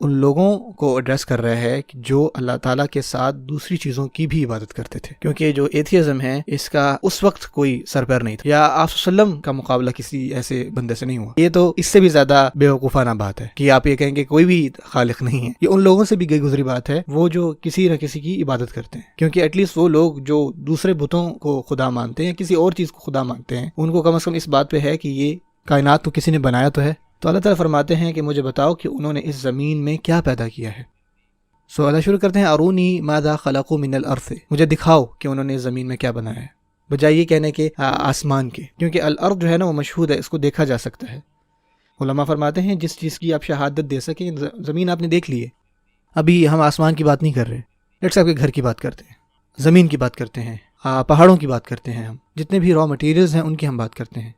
ان لوگوں کو ایڈریس کر رہا ہے کہ جو اللہ تعالیٰ کے ساتھ دوسری چیزوں کی بھی عبادت کرتے تھے، کیونکہ جو ایتھیزم ہے اس کا اس وقت کوئی سر پیر نہیں تھا، یا آپ صلی اللہ علیہ وسلم کا مقابلہ کسی ایسے بندے سے نہیں ہوا۔ یہ تو اس سے بھی زیادہ بیوقوفانہ بات ہے کہ آپ یہ کہیں کہ کوئی بھی خالق نہیں ہے۔ یہ ان لوگوں سے بھی گئی گزری بات ہے وہ جو کسی نہ کسی کی عبادت کرتے ہیں، کیونکہ ایٹ لیسٹ وہ لوگ جو دوسرے بتوں کو خدا مانتے ہیں، کسی اور چیز کو خدا مانتے ہیں، ان کو کم از کم اس بات پہ ہے کہ یہ کائنات کو کسی نے بنایا تو ہے۔ تو اللہ تعالیٰ فرماتے ہیں کہ مجھے بتاؤ کہ انہوں نے اس زمین میں کیا پیدا کیا ہے۔ سو اللہ شروع کرتے ہیں ارونی ماذا خلقوا من الارض، مجھے دکھاؤ کہ انہوں نے اس زمین میں کیا بنایا ہے، بجائے یہ کہنے کے آسمان کے، کیونکہ الارض جو ہے نا وہ مشہود ہے، اس کو دیکھا جا سکتا ہے۔ علماء فرماتے ہیں جس چیز کی آپ شہادت دے سکیں، زمین آپ نے دیکھ لی ہے، ابھی ہم آسمان کی بات نہیں کر رہے، لیٹس آپ کے گھر کی بات کرتے ہیں، زمین کی بات کرتے ہیں، پہاڑوں کی بات کرتے ہیں، ہم جتنے بھی را مٹیریلز ہیں ان کی ہم بات کرتے ہیں۔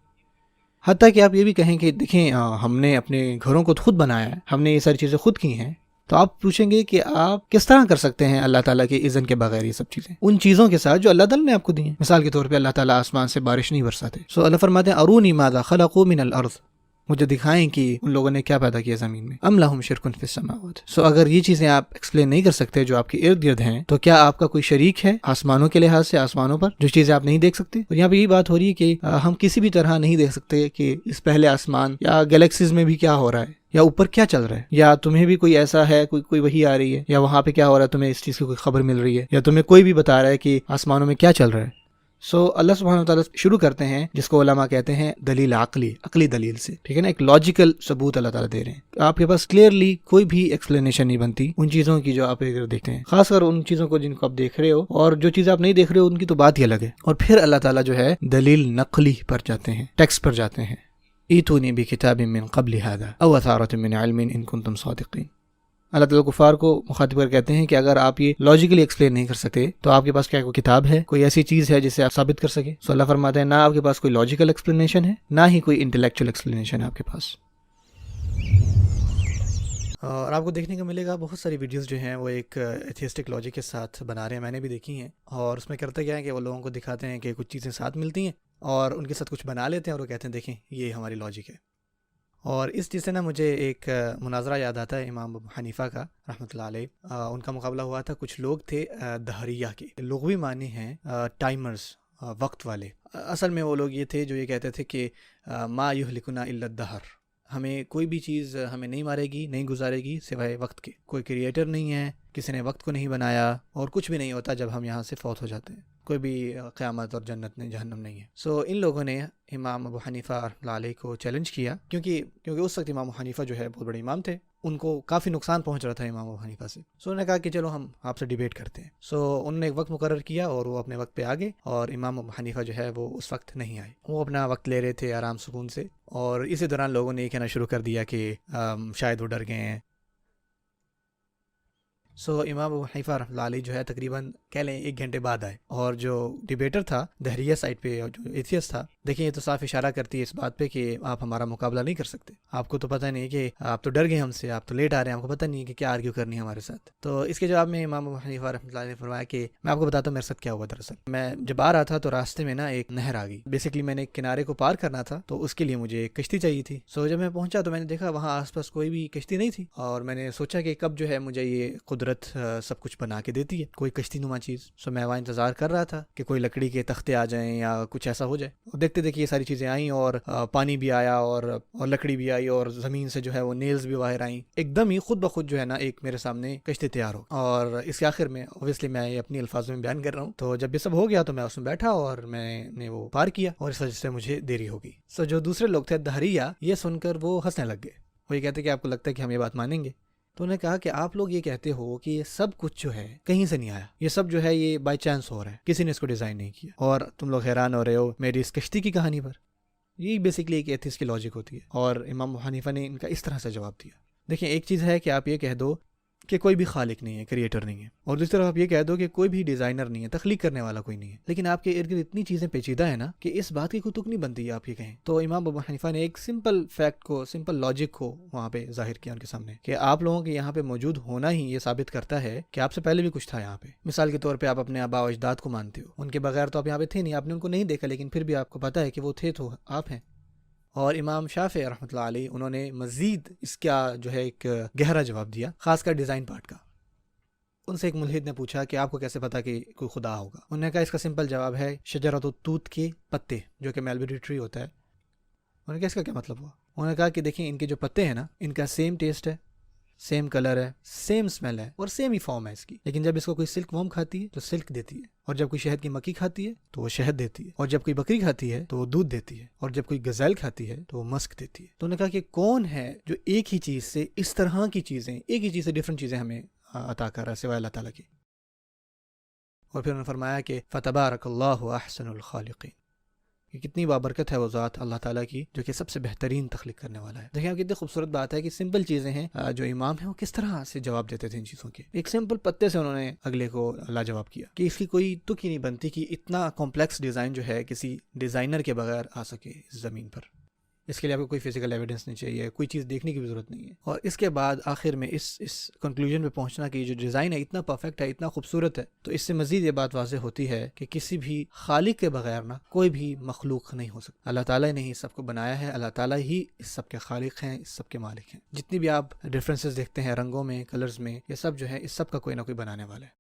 حتیٰ کہ آپ یہ بھی کہیں کہ دیکھیں ہم نے اپنے گھروں کو خود بنایا ہے، ہم نے یہ ساری چیزیں خود کی ہیں، تو آپ پوچھیں گے کہ آپ کس طرح کر سکتے ہیں اللہ تعالیٰ کے اذن کے بغیر یہ سب چیزیں، ان چیزوں کے ساتھ جو اللہ تعالیٰ نے آپ کو دی ہیں۔ مثال کے طور پہ اللہ تعالیٰ آسمان سے بارش نہیں برساتے، سو اللہ فرماتے ہیں ارونی ماذا خلقوا من الارض، مجھے دکھائیں کہ ان لوگوں نے کیا پیدا کیا زمین میں، ام لہم شرک فی السماوات۔ سو اگر یہ چیزیں آپ ایکسپلین نہیں کر سکتے جو آپ کے ارد گرد ہیں، تو کیا آپ کا کوئی شریک ہے آسمانوں کے لحاظ سے، آسمانوں پر جو چیزیں آپ نہیں دیکھ سکتے؟ اور یہاں پہ یہی بات ہو رہی ہے کہ ہم کسی بھی طرح نہیں دیکھ سکتے کہ اس پہلے آسمان یا گلیکسیز میں بھی کیا ہو رہا ہے، یا اوپر کیا چل رہا ہے، یا تمہیں بھی کوئی ایسا ہے، کوئی وحی آ رہی ہے، یا وہاں پہ کیا ہو رہا ہے، تمہیں اس چیز کی کوئی خبر مل رہی ہے، یا تمہیں کوئی بھی بتا رہا ہے کہ آسمانوں میں کیا چل رہا ہے۔ سو اللہ سبحانہ وتعالیٰ شروع کرتے ہیں جس کو علماء کہتے ہیں دلیل عقلی دلیل سے، ٹھیک ہے نا، ایک لاجیکل ثبوت اللہ تعالیٰ دے رہے ہیں۔ آپ کے پاس کلیئرلی کوئی بھی ایکسپلینیشن نہیں بنتی ان چیزوں کی جو آپ اگر دیکھتے ہیں، خاص کر ان چیزوں کو جن کو آپ دیکھ رہے ہو، اور جو چیزیں آپ نہیں دیکھ رہے ہو ان کی تو بات ہی الگ ہے۔ اور پھر اللہ تعالیٰ جو ہے دلیل نقلی پر جاتے ہیں، ٹیکسٹ پر جاتے ہیں، ایتونی بکتاب من قبل ھذا او اثارۃ من علم ان کنتم صادقین۔ اللہ تعالیٰ کفار کو مخاطب کر کہتے ہیں کہ اگر آپ یہ لاجیکلی ایکسپلین نہیں کر سکتے تو آپ کے پاس کیا کوئی کتاب ہے، کوئی ایسی چیز ہے جسے آپ ثابت کر سکیں؟ سو اللہ فرماتے ہیں نہ آپ کے پاس کوئی لاجیکل ایکسپلینیشن ہے، نہ ہی کوئی انٹلیکچوئل ایکسپلینیشن ہے آپ کے پاس۔ اور آپ کو دیکھنے کو ملے گا بہت ساری ویڈیوز جو ہیں وہ ایک ایتھیسٹک لاجک کے ساتھ بنا رہے ہیں، میں نے بھی دیکھی ہیں، اور اس میں کرتے کیا ہے کہ وہ لوگوں کو دکھاتے ہیں کہ کچھ چیزیں ساتھ ملتی ہیں اور ان کے ساتھ کچھ بنا لیتے ہیں، اور وہ کہتے ہیں دیکھیں یہ ہماری لاجک ہے۔ اور اس چیز سے نا مجھے ایک مناظرہ یاد آتا ہے امام ابو حنیفہ کا رحمۃ اللہ علیہ۔ ان کا مقابلہ ہوا تھا، کچھ لوگ تھے دہریہ کے، لغوی معنی ہیں ٹائمرز، وقت والے۔ اصل میں وہ لوگ یہ تھے جو یہ کہتے تھے کہ ما یہلکنا الا الدہر، ہمیں کوئی بھی چیز ہمیں نہیں مارے گی، نہیں گزارے گی سوائے وقت کے، کوئی کریٹر نہیں ہے، کسی نے وقت کو نہیں بنایا، اور کچھ بھی نہیں ہوتا جب ہم یہاں سے فوت ہو جاتے ہیں، کوئی بھی قیامت اور جنت نہیں، جہنم نہیں ہے۔ سو ان لوگوں نے امام ابو حنیفہ رحمۃ اللہ علیہ کو چیلنج کیا، کیونکہ اس وقت امام ابو حنیفہ جو ہے بہت بڑے امام تھے، ان کو کافی نقصان پہنچ رہا تھا امام ابو حنیفہ سے۔ سو انہوں نے کہا کہ چلو ہم آپ سے ڈیبیٹ کرتے ہیں۔ سو انہوں نے ایک وقت مقرر کیا اور وہ اپنے وقت پہ آ گئے، اور امام ابو حنیفہ جو ہے وہ اس وقت نہیں آئے، وہ اپنا وقت لے رہے تھے آرام سکون سے، اور اسی دوران لوگوں نے یہ کہنا شروع کر دیا کہ شاید وہ ڈر گئے ہیں۔ سو امام ابو حنیفہ رحمۃ اللہ علیہ جو ہے تقریباً کہہ لیں 1 گھنٹے بعد آئے، اور جو ڈیبیٹر تھا دہریہ سائڈ پہ، جو ایتھیسٹ تھا، دیکھیں یہ تو صاف اشارہ کرتی ہے اس بات پہ کہ آپ ہمارا مقابلہ نہیں کر سکتے، آپ کو تو پتہ نہیں کہ آپ تو ڈر گئے ہم سے، آپ تو لیٹ آ رہے ہیں، آپ کو پتہ نہیں کہ کیا آرگیو کرنی ہے ہمارے ساتھ۔ تو اس کے جواب میں امام ابو حنیفہ رحمۃ اللہ علیہ نے فرمایا کہ میں آپ کو بتاتا ہوں میرے ساتھ کیا ہوا۔ دراصل میں جب آ رہا تھا تو راستے میں نا ایک نہر آ گئی، بیسکلی میں نے ایک کنارے کو پار کرنا تھا، تو اس کے لیے مجھے ایک کشتی چاہیے تھی۔ سو جب میں پہنچا تو میں نے دیکھا وہاں آس پاس کوئی بھی کشتی نہیں تھی، اور میں نے سوچا کہ کب جو ہے مجھے یہ قدرت سب کچھ بنا کے دیتی ہے، کوئی کشتی نما چیز۔ سو میں وہاں انتظار کر رہا تھا کہ کوئی لکڑی کے تختے آ جائیں یا کچھ ایسا ہو جائے، اور دیکھتے دیکھتے یہ ساری چیزیں آئیں، اور پانی بھی آیا، اور لکڑی بھی آئی، اور زمین سے جو ہے وہ نیلز بھی باہر آئیں، ایک دم ہی خود بخود جو ہے نا ایک میرے سامنے کشتی تیار ہو۔ اور اس کے آخر میں اوبویسلی میں یہ اپنی الفاظوں میں بیان کر رہا ہوں، تو جب یہ سب ہو گیا تو میں اس میں بیٹھا اور میں نے وہ پار کیا، اور اس وجہ سے مجھے دیری ہوگی۔ سو جو دوسرے لوگ تھے دہریہ، یہ سن کر وہ ہنسنے لگ گئے، وہ یہ کہتے کہ آپ کو لگتا ہے کہ ہم یہ بات مانیں گے؟ تو انہوں نے کہا کہ آپ لوگ یہ کہتے ہو کہ یہ سب کچھ جو ہے کہیں سے نہیں آیا، یہ سب جو ہے یہ بائی چانس ہو رہا ہے، کسی نے اس کو ڈیزائن نہیں کیا، اور تم لوگ حیران ہو رہے ہو میری اس کشتی کی کہانی پر۔ یہی بیسکلی ایک ایتھیسٹ کی لاجک ہوتی ہے، اور امام ابو حنیفہ نے ان کا اس طرح سے جواب دیا۔ دیکھیں ایک چیز ہے کہ آپ یہ کہہ دو کہ کوئی بھی خالق نہیں ہے، کریٹر نہیں ہے، اور دوسری طرف آپ یہ کہہ دو کہ کوئی بھی ڈیزائنر نہیں ہے، تخلیق کرنے والا کوئی نہیں ہے، لیکن آپ کے ارد گرد اتنی چیزیں پیچیدہ ہیں نا کہ اس بات کی کوئی تک نہیں بنتی ہے آپ یہ کہیں۔ تو امام ابو حنیفہ نے ایک سمپل فیکٹ کو، سمپل لاجک کو وہاں پہ ظاہر کیا ان کے سامنے، کہ آپ لوگوں کے یہاں پہ موجود ہونا ہی یہ ثابت کرتا ہے کہ آپ سے پہلے بھی کچھ تھا یہاں پہ۔ مثال کے طور پہ آپ اپنے آباء و اجداد کو مانتے ہو، ان کے بغیر تو آپ یہاں پہ تھے نہیں، آپ نے ان کو نہیں دیکھا، لیکن پھر بھی آپ کو پتہ ہے کہ وہ تھے تو آپ ہیں۔ اور امام شافعی رحمۃ اللہ علیہ انہوں نے مزید اس کا جو ہے ایک گہرا جواب دیا، خاص کر ڈیزائن پارٹ کا۔ ان سے ایک ملحد نے پوچھا کہ آپ کو کیسے پتا کہ کوئی خدا ہوگا؟ انہوں نے کہا اس کا سمپل جواب ہے شجرۃ التوت کے پتے، جو کہ میلبری ٹری ہوتا ہے۔ انہوں نے کہا اس کا کیا مطلب ہوا؟ انہوں نے کہا کہ دیکھیں ان کے جو پتے ہیں نا، ان کا سیم ٹیسٹ ہے، سیم کلر ہے، سیم اسمیل ہے اور سیم ہی فارم ہے اس کی، لیکن جب اس کو کوئی سلک وارم کھاتی ہے تو سلک دیتی ہے، اور جب کوئی شہد کی مکھی کھاتی ہے تو وہ شہد دیتی ہے، اور جب کوئی بکری کھاتی ہے تو وہ دودھ دیتی ہے، اور جب کوئی غزال کھاتی ہے تو وہ مسک دیتی ہے۔ تو انہوں نے کہا کہ کون ہے جو ایک ہی چیز سے اس طرح کی چیزیں، ایک ہی چیز سے ڈفرنٹ چیزیں ہمیں عطا کر رہا ہے سوائے اللہ تعالیٰ کے؟ اور پھر انہوں نے فرمایا کہ فتبارک اللہ احسن الخالقین، کہ کتنی بابرکت ہے وہ ذات اللہ تعالیٰ کی جو کہ سب سے بہترین تخلیق کرنے والا ہے۔ دیکھیں آپ کتنی خوبصورت بات ہے کہ سمپل چیزیں ہیں، جو امام ہیں وہ کس طرح سے جواب دیتے تھے ان چیزوں کے، ایک سمپل پتے سے انہوں نے اگلے کو لاجواب کیا کہ اس کی کوئی تک ہی نہیں بنتی کہ اتنا کمپلیکس ڈیزائن جو ہے کسی ڈیزائنر کے بغیر آ سکے اس زمین پر۔ اس کے لیے آپ کو کوئی فزیکل ایویڈنس نہیں چاہیے، کوئی چیز دیکھنے کی بھی ضرورت نہیں ہے۔ اور اس کے بعد آخر میں اس کنکلوژن پہ پہنچنا کہ یہ جو ڈیزائن ہے اتنا پرفیکٹ ہے، اتنا خوبصورت ہے، تو اس سے مزید یہ بات واضح ہوتی ہے کہ کسی بھی خالق کے بغیر نا کوئی بھی مخلوق نہیں ہو سکتا۔ اللہ تعالیٰ نے ہی سب کو بنایا ہے، اللہ تعالیٰ ہی اس سب کے خالق ہیں، اس سب کے مالک ہیں۔ جتنی بھی آپ ڈفرینسز دیکھتے ہیں رنگوں میں، کلرز میں، یہ سب جو ہے اس سب کا کوئی نہ کوئی بنانے والا ہے۔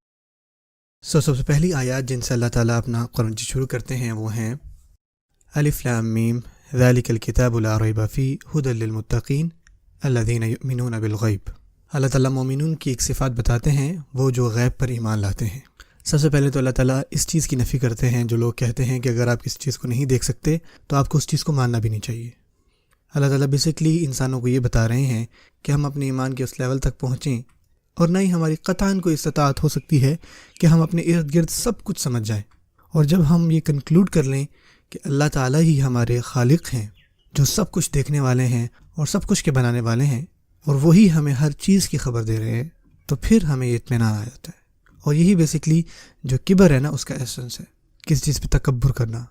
سب سے پہلی آیات جن سے اللہ تعالیٰ اپنا قرآن شروع کرتے ہیں وہ ہیں الف لام میم ذالک الکتاب لا ریب فیہ ھدی للمتقین الذین یؤمنون بالغیب۔ اللہ تعالیٰ مومنون کی ایک صفات بتاتے ہیں، وہ جو غیب پر ایمان لاتے ہیں۔ سب سے پہلے تو اللہ تعالیٰ اس چیز کی نفی کرتے ہیں جو لوگ کہتے ہیں کہ اگر آپ کسی چیز کو نہیں دیکھ سکتے تو آپ کو اس چیز کو ماننا بھی نہیں چاہیے۔ اللہ تعالیٰ بیسکلی انسانوں کو یہ بتا رہے ہیں کہ ہم اپنے ایمان کے اس لیول تک پہنچیں، اور نہ ہی ہماری قطعاً کوئی استطاعت ہو سکتی ہے کہ ہم اپنے ارد گرد سب کچھ سمجھ جائیں، اور جب ہم یہ کنکلوڈ کر لیں کہ اللہ تعالیٰ ہی ہمارے خالق ہیں جو سب کچھ دیکھنے والے ہیں اور سب کچھ کے بنانے والے ہیں، اور وہی ہمیں ہر چیز کی خبر دے رہے ہیں، تو پھر ہمیں یہ اطمینان آ جاتا ہے۔ اور یہی بیسکلی جو کبر ہے نا اس کا ایسنس ہے، کس چیز پہ تکبر کرنا۔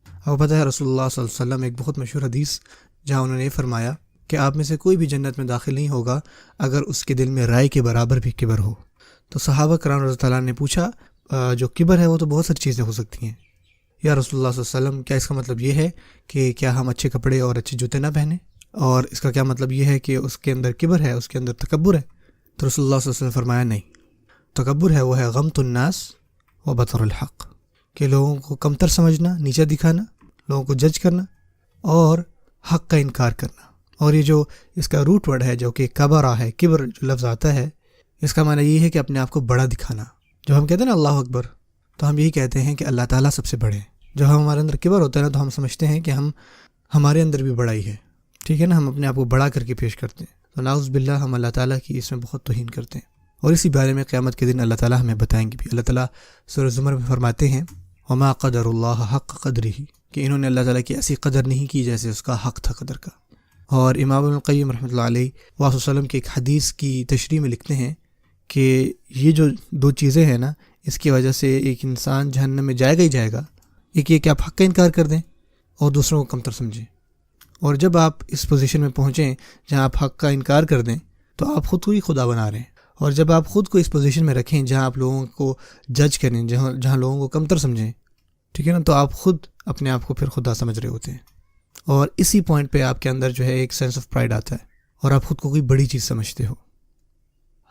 آپ پتہ ہے رسول اللہ صلی اللہ علیہ وسلم ایک بہت مشہور حدیث جہاں انہوں نے یہ فرمایا کہ آپ میں سے کوئی بھی جنت میں داخل نہیں ہوگا اگر اس کے دل میں رائے کے برابر بھی کبر ہو۔ تو صحابہ کرام رضی اللہ عنہ نے پوچھا جو کبر ہے وہ تو بہت ساری چیزیں ہو سکتی ہیں یا رسول اللہ صلی اللہ علیہ وسلم، کیا اس کا مطلب یہ ہے کہ کیا ہم اچھے کپڑے اور اچھے جوتے نہ پہنیں؟ اور اس کا کیا مطلب یہ ہے کہ اس کے اندر کبر ہے، اس کے اندر تکبر ہے؟ تو رسول اللہ صلی اللہ علیہ وسلم نے فرمایا نہیں، تکبر ہے وہ ہے غمط الناس و بطر الحق، کہ لوگوں کو کمتر سمجھنا، نیچا دکھانا، لوگوں کو جج کرنا اور حق کا انکار کرنا۔ اور یہ جو اس کا روٹ ورڈ ہے جو کہ کبرا ہے، کبر جو لفظ آتا ہے، اس کا معنی یہ ہے کہ اپنے آپ کو بڑا دکھانا۔ جب ہم کہتے ہیں نا اللہ اکبر، تو ہم یہی کہتے ہیں کہ اللہ تعالیٰ سب سے بڑے ہیں۔ جب ہمارے اندر کبر ہوتا ہے نا تو ہم سمجھتے ہیں کہ ہمارے اندر بھی بڑائی ہے، ٹھیک ہے نا، ہم اپنے آپ کو بڑا کر کے پیش کرتے ہیں۔ تو نعوذ باللہ ہم اللہ تعالیٰ کی اس میں بہت توہین کرتے ہیں، اور اسی بارے میں قیامت کے دن اللہ تعالیٰ ہمیں بتائیں گے بھی۔ اللہ تعالیٰ سورہ زمر میں فرماتے ہیں وما قدر اللہ حق قدرہ، کہ انہوں نے اللہ تعالیٰ کی ایسی قدر نہیں کی جیسے اس کا حق تھا قدر کا۔ اور امام ابن القیم رحمۃ اللہ علیہ وسلم کی ایک حدیث کی تشریح میں لکھتے ہیں کہ یہ جو دو چیزیں ہیں نا، اس کی وجہ سے ایک انسان جہنم میں جائے گا ہی جائے گا۔ ایک یہ کہ آپ حق کا انکار کر دیں اور دوسروں کو کمتر سمجھیں، اور جب آپ اس پوزیشن میں پہنچیں جہاں آپ حق کا انکار کر دیں تو آپ خود کو ہی خدا بنا رہے ہیں، اور جب آپ خود کو اس پوزیشن میں رکھیں جہاں آپ لوگوں کو جج کریں، جہاں لوگوں کو کمتر سمجھیں، ٹھیک ہے نا، تو آپ خود اپنے آپ کو پھر خدا سمجھ رہے ہوتے ہیں، اور اسی پوائنٹ پہ آپ کے اندر جو ہے ایک سینس آف پرائڈ آتا ہے اور آپ خود کو کوئی بڑی چیز سمجھتے ہو۔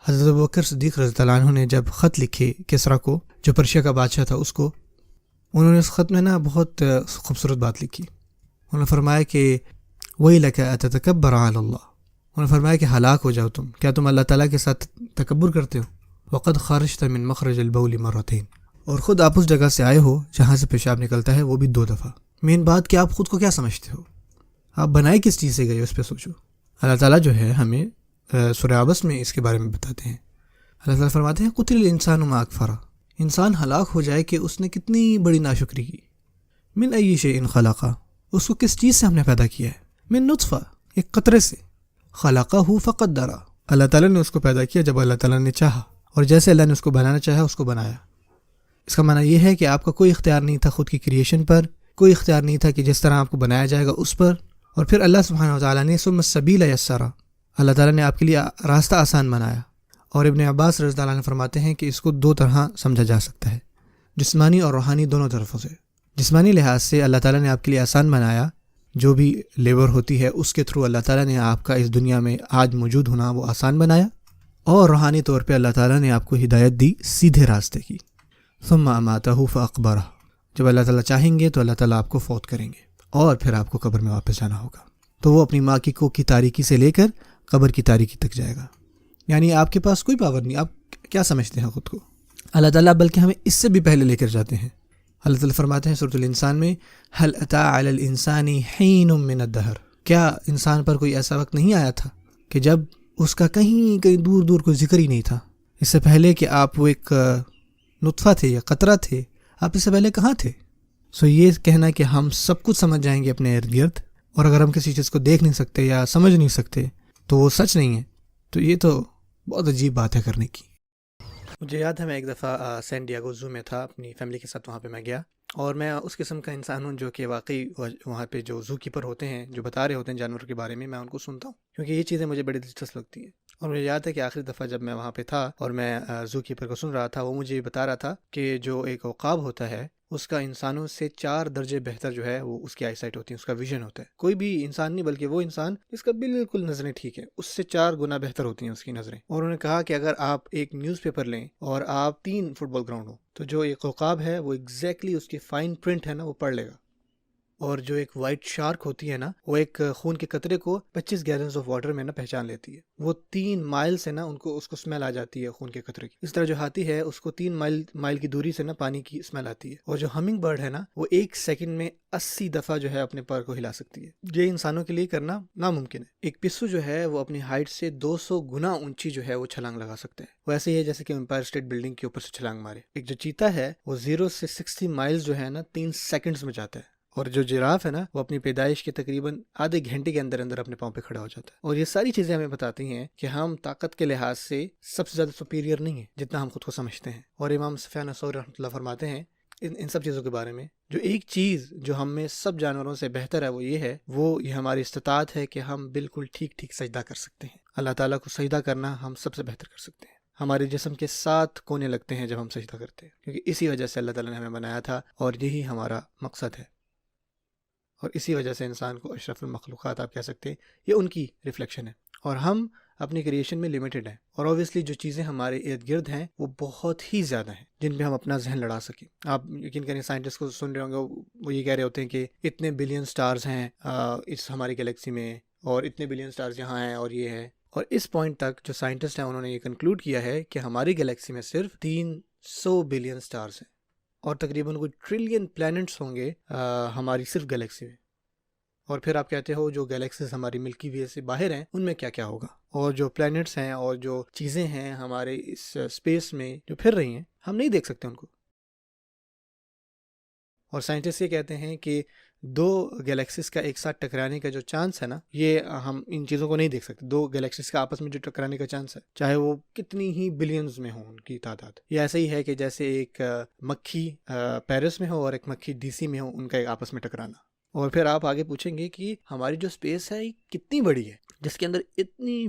حضرت ابوبکر صدیق رضی اللہ عنہ نے جب خط لکھے کسریٰ کو، جو پرشیا کا بادشاہ تھا، اس کو، انہوں نے اس خط میں نا بہت خوبصورت بات لکھی۔ انہوں نے فرمایا کہ وَيْلَكَ أَتَتَكَبَّرَ عَلَى اللَّهِ، انہوں نے فرمایا کہ ہلاک ہو جاؤ تم، کیا تم اللہ تعالیٰ کے ساتھ تکبر کرتے ہو؟ وَقَدْ خَرَجْتَ مِن مَخْرَجِ الْبَوْلِ مَرَّتَيْن، اور خود آپ اس جگہ سے آئے ہو جہاں سے پیشاب نکلتا ہے، وہ بھی 2 دفعہ۔ مین بات کہ آپ خود کو کیا سمجھتے ہو، آپ بنائے کس چیز سے گئے اس پہ سوچو۔ اللہ تعالیٰ جو ہے ہمیں سورہ عبس میں اس کے بارے میں بتاتے ہیں۔ اللہ تعالیٰ فرماتے ہیں قُتِلَ الْإِنسَانُ مَا أَكْفَرَهُ، انسان ہلاک ہو جائے کہ اس نے کتنی بڑی ناشکری کی۔ من أَيِّ شَيْءٍ خَلَقَهُ، اس کو کس چیز سے ہم نے پیدا کیا ہے؟ من نطفہ، ایک قطرے سے۔ خَلَقَهُ فَقَدَّرَهُ، اللہ تعالیٰ نے اس کو پیدا کیا جب اللہ تعالیٰ نے چاہا، اور جیسے اللہ نے اس کو بنانا چاہا اس کو بنایا۔ اس کا معنی یہ ہے کہ آپ کا کوئی اختیار نہیں تھا خود کی کریشن پر، کوئی اختیار نہیں تھا کہ جس طرح آپ کو بنایا جائے گا اس پر۔ اور پھر اللہ سبحانہ وتعالیٰ نے ثم السبیل یسرا، اللہ تعالیٰ نے آپ کے لیے راستہ آسان بنایا۔ اور ابن عباس رضی اللہ عنہ فرماتے ہیں کہ اس کو 2 طرح سمجھا جا سکتا ہے، جسمانی اور روحانی دونوں طرفوں سے۔ جسمانی لحاظ سے اللہ تعالیٰ نے آپ کے لیے آسان بنایا جو بھی لیبر ہوتی ہے اس کے تھرو اللہ تعالیٰ نے آپ کا اس دنیا میں آج موجود ہونا وہ آسان بنایا، اور روحانی طور پہ اللہ تعالیٰ نے آپ کو ہدایت دی سیدھے راستے کی۔ ثم اماتہ فاقبرہ، جب اللہ تعالیٰ چاہیں گے تو اللہ تعالیٰ آپ کو فوت کریں گے اور پھر آپ کو قبر میں واپس جانا ہوگا۔ تو وہ اپنی ماں کی کوکھ کی تاریکی سے لے کر قبر کی تاریکی تک جائے گا، یعنی آپ کے پاس کوئی پاور نہیں۔ آپ کیا سمجھتے ہیں خود کو؟ اللہ تعالیٰ بلکہ ہمیں اس سے بھی پہلے لے کر جاتے ہیں۔ اللہ تعالیٰ فرماتے ہیں سورۃ الانسان میں، هل اتى على الانسان حین من الدہر، کیا انسان پر کوئی ایسا وقت نہیں آیا تھا کہ جب اس کا کہیں دور دور کوئی ذکر ہی نہیں تھا؟ اس سے پہلے کہ آپ وہ ایک نطفہ تھے یا قطرہ تھے، آپ اس سے پہلے کہاں تھے؟ یہ کہنا کہ ہم سب کچھ سمجھ جائیں گے اپنے ارد گرد، اور اگر ہم کسی چیز کو دیکھ نہیں سکتے یا سمجھ نہیں سکتے تو وہ سچ نہیں ہے، تو یہ تو بہت عجیب بات ہے کرنے کی۔ مجھے یاد ہے میں ایک دفعہ سین ڈیاگو زو میں تھا، اپنی فیملی کے ساتھ وہاں پہ میں گیا، اور میں اس قسم کا انسان ہوں جو کہ واقعی وہاں پہ جو زو کیپر ہوتے ہیں جو بتا رہے ہوتے ہیں جانوروں کے بارے میں ان کو سنتا ہوں، کیونکہ یہ چیزیں مجھے بڑی دلچسپ لگتی ہیں۔ اور مجھے یاد ہے کہ آخری دفعہ جب میں وہاں پہ تھا اور میں زو کیپر کو سن رہا تھا، وہ مجھے بتا رہا تھا کہ جو ایک عقاب ہوتا ہے اس کا انسانوں سے 4 درجے بہتر جو ہے وہ اس کی آئی سائٹ ہوتی ہے، اس کا ویژن ہوتا ہے۔ کوئی بھی انسان نہیں بلکہ وہ انسان جس کا بالکل نظریں ٹھیک ہے، اس سے 4 گنا بہتر ہوتی ہیں اس کی نظریں۔ اور انہوں نے کہا کہ اگر آپ ایک نیوز پیپر لیں اور آپ 3 فٹ بال گراؤنڈ ہوں تو جو ایک عقاب ہے وہ ایگزیکٹلی اس کی فائن پرنٹ ہے نا وہ پڑھ لے گا، اور جو ایک وائٹ شارک ہوتی ہے نا وہ ایک خون کے قطرے کو 25 گیلنز آف واٹر میں نا پہچان لیتی ہے۔ وہ 3 مائل سے نا اس کو اسمیل آ جاتی ہے خون کے قطرے کی۔ اس طرح جو ہاتھی ہے اس کو 3 مائل کی دوری سے نا پانی کی اسمیل آتی ہے، اور جو ہمنگ برڈ ہے نا وہ 1 سیکنڈ میں 80 دفعہ جو ہے اپنے پر کو ہلا سکتی ہے۔ یہ انسانوں کے لیے کرنا ناممکن ہے۔ ایک پسو جو ہے وہ اپنی ہائٹ سے 200 گنا اونچی جو ہے وہ چھلانگ لگا سکتا ہے، وہ ایسے ہی ہے جیسے کہ امپائر اسٹیٹ بلڈنگ کے اوپر سے چھلانگ مارے۔ ایک جو چیتا ہے وہ 0 سے 60 مائلز جو ہے نا 3 سیکنڈز میں جاتا ہے، اور جو جراف ہے نا وہ اپنی پیدائش کے تقریباً آدھے گھنٹے کے اندر اپنے پاؤں پہ کھڑا ہو جاتا ہے۔ اور یہ ساری چیزیں ہمیں بتاتی ہیں کہ ہم طاقت کے لحاظ سے سب سے زیادہ سپیریئر نہیں ہیں جتنا ہم خود کو سمجھتے ہیں۔ اور امام سفیان ثوری رحمۃ اللہ فرماتے ہیں ان سب چیزوں کے بارے میں، جو ایک چیز جو ہم میں سب جانوروں سے بہتر ہے وہ یہ ہماری استطاعت ہے کہ ہم بالکل ٹھیک سجدہ کر سکتے ہیں۔ اللہ تعالیٰ کو سجدہ کرنا ہم سب سے بہتر کر سکتے ہیں۔ ہمارے جسم کے 7 کونے لگتے ہیں جب ہم سجدہ کرتے ہیں، کیونکہ اسی وجہ سے اللہ تعالیٰ نے ہمیں بنایا تھا، اور یہی ہمارا مقصد ہے، اور اسی وجہ سے انسان کو اشرف المخلوقات آپ کہہ سکتے ہیں، یہ ان کی ریفلیکشن ہے۔ اور ہم اپنی کریشن میں لمیٹڈ ہیں، اور اوبویسلی جو چیزیں ہمارے ارد گرد ہیں وہ بہت ہی زیادہ ہیں جن پہ ہم اپنا ذہن لڑا سکیں۔ آپ یقین کریں سائنٹسٹ کو سن رہے ہوں گے، وہ یہ کہہ رہے ہوتے ہیں کہ اتنے بلین سٹارز ہیں اس ہماری گلیکسی میں، اور اتنے بلین سٹارز یہاں ہیں، اور یہ ہے۔ اور اس پوائنٹ تک جو سائنٹسٹ ہیں انہوں نے یہ کنکلوڈ کیا ہے کہ ہماری گلیکسی میں صرف 300 بلین سٹارز ہیں، اور تقریباً کوئی ٹریلین پلانٹس ہوں گے ہماری صرف گلیکسی میں۔ اور پھر آپ کہتے ہو جو گلیکسیز ہماری ملکی وے سے باہر ہیں ان میں کیا کیا ہوگا، اور جو پلانٹس ہیں اور جو چیزیں ہیں ہمارے اس اسپیس میں جو پھر رہی ہیں ہم نہیں دیکھ سکتے ان کو۔ اور سائنٹسٹ یہ کہتے ہیں کہ 2 گلیکسیز کا ایک ساتھ ٹکرانے کا جو چانس ہے نا، یہ ہم ان چیزوں کو نہیں دیکھ سکتے۔ 2 گلیکسیز کا آپس میں جو ٹکرانے کا چانس ہے، چاہے وہ کتنی ہی بلینز میں ہوں ان کی تعداد، یہ ایسا ہی ہے کہ جیسے ایک مکھی پیرس میں ہو اور ایک مکھی ڈی سی میں ہو، ان کا ایک آپس میں ٹکرانا۔ اور پھر آپ آگے پوچھیں گے کہ ہماری جو اسپیس ہے یہ کتنی بڑی ہے جس کے اندر اتنی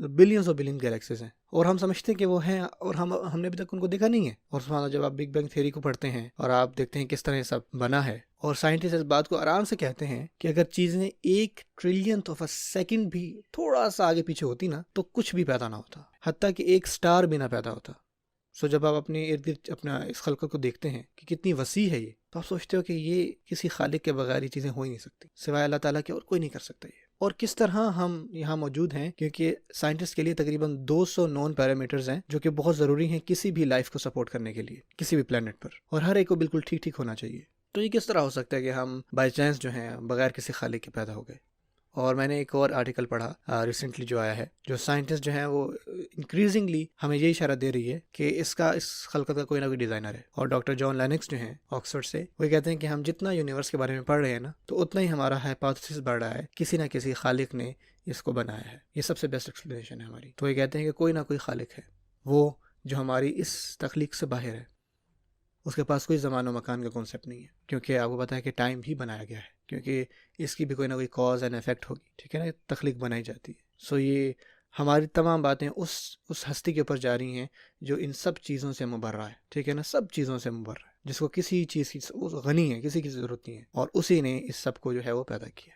بلینز اور بلین گلیکسیز ہیں، اور ہم سمجھتے ہیں کہ وہ ہیں، اور ہم نے ابھی تک ان کو دیکھا نہیں ہے۔ اور سبحان اللہ، جب آپ بگ بینگ تھیوری کو پڑھتے ہیں اور آپ دیکھتے ہیں کس طرح یہ سب بنا ہے، اور سائنٹسٹ اس بات کو آرام سے کہتے ہیں کہ اگر چیزیں 1 ٹریلینتھ آف اے سیکنڈ بھی تھوڑا سا آگے پیچھے ہوتی نا تو کچھ بھی پیدا نہ ہوتا، حتیٰ کہ ایک سٹار بھی نہ پیدا ہوتا۔ جب آپ اپنے ارد گرد اپنا اس خلقت کو دیکھتے ہیں کہ کتنی وسیع ہے یہ، تو آپ سوچتے ہو کہ یہ کسی خالق کے بغیر یہ چیزیں ہو ہی نہیں سکتی، سوائے اللہ تعالیٰ کے اور کوئی نہیں کر سکتا یہ۔ اور کس طرح ہم یہاں موجود ہیں، کیونکہ سائنٹسٹ کے لیے تقریباً 200 نون پیرامیٹرز ہیں جو کہ بہت ضروری ہیں کسی بھی لائف کو سپورٹ کرنے کے لیے کسی بھی پلانٹ پر، اور ہر ایک کو بالکل ٹھیک ہونا چاہیے۔ تو یہ کس طرح ہو سکتا ہے کہ ہم بائی چانس جو ہیں بغیر کسی خالق کے پیدا ہو گئے؟ اور میں نے ایک اور آرٹیکل پڑھا ریسنٹلی جو آیا ہے، جو سائنٹسٹ جو ہیں وہ انکریزنگلی ہمیں یہ اشارہ دے رہی ہے کہ اس خلقت کا کوئی نہ کوئی ڈیزائنر ہے۔ اور ڈاکٹر جان لینکس جو ہیں آکسفورڈ سے، وہ کہتے ہیں کہ ہم جتنا یونیورس کے بارے میں پڑھ رہے ہیں نا، تو اتنا ہی ہمارا ہائپوتھیسس بڑھ رہا ہے، کسی نہ کسی خالق نے اس کو بنایا ہے۔ یہ سب سے بیسٹ ایکسپلینیشن ہے ہماری۔ تو یہ کہتے ہیں کہ کوئی نہ کوئی خالق ہے، وہ جو ہماری اس تخلیق سے باہر ہے، اس کے پاس کوئی زمان و مکان کا کانسیپٹ نہیں ہے، کیونکہ آپ کو پتہ ہے کہ ٹائم بھی بنایا گیا ہے، کیونکہ اس کی بھی کوئی نہ کوئی کاز اینڈ افیکٹ ہوگی، ٹھیک ہے نا، تخلیق بنائی جاتی ہے۔ یہ ہماری تمام باتیں اس ہستی کے اوپر جا رہی ہیں جو ان سب چیزوں سے مبرہ ہے، ٹھیک ہے نا، سب چیزوں سے مبرہ ہے، جس کو کسی چیز کی غنی ہے، کسی کی ضرورت نہیں ہے، اور اسی نے اس سب کو جو ہے وہ پیدا کیا۔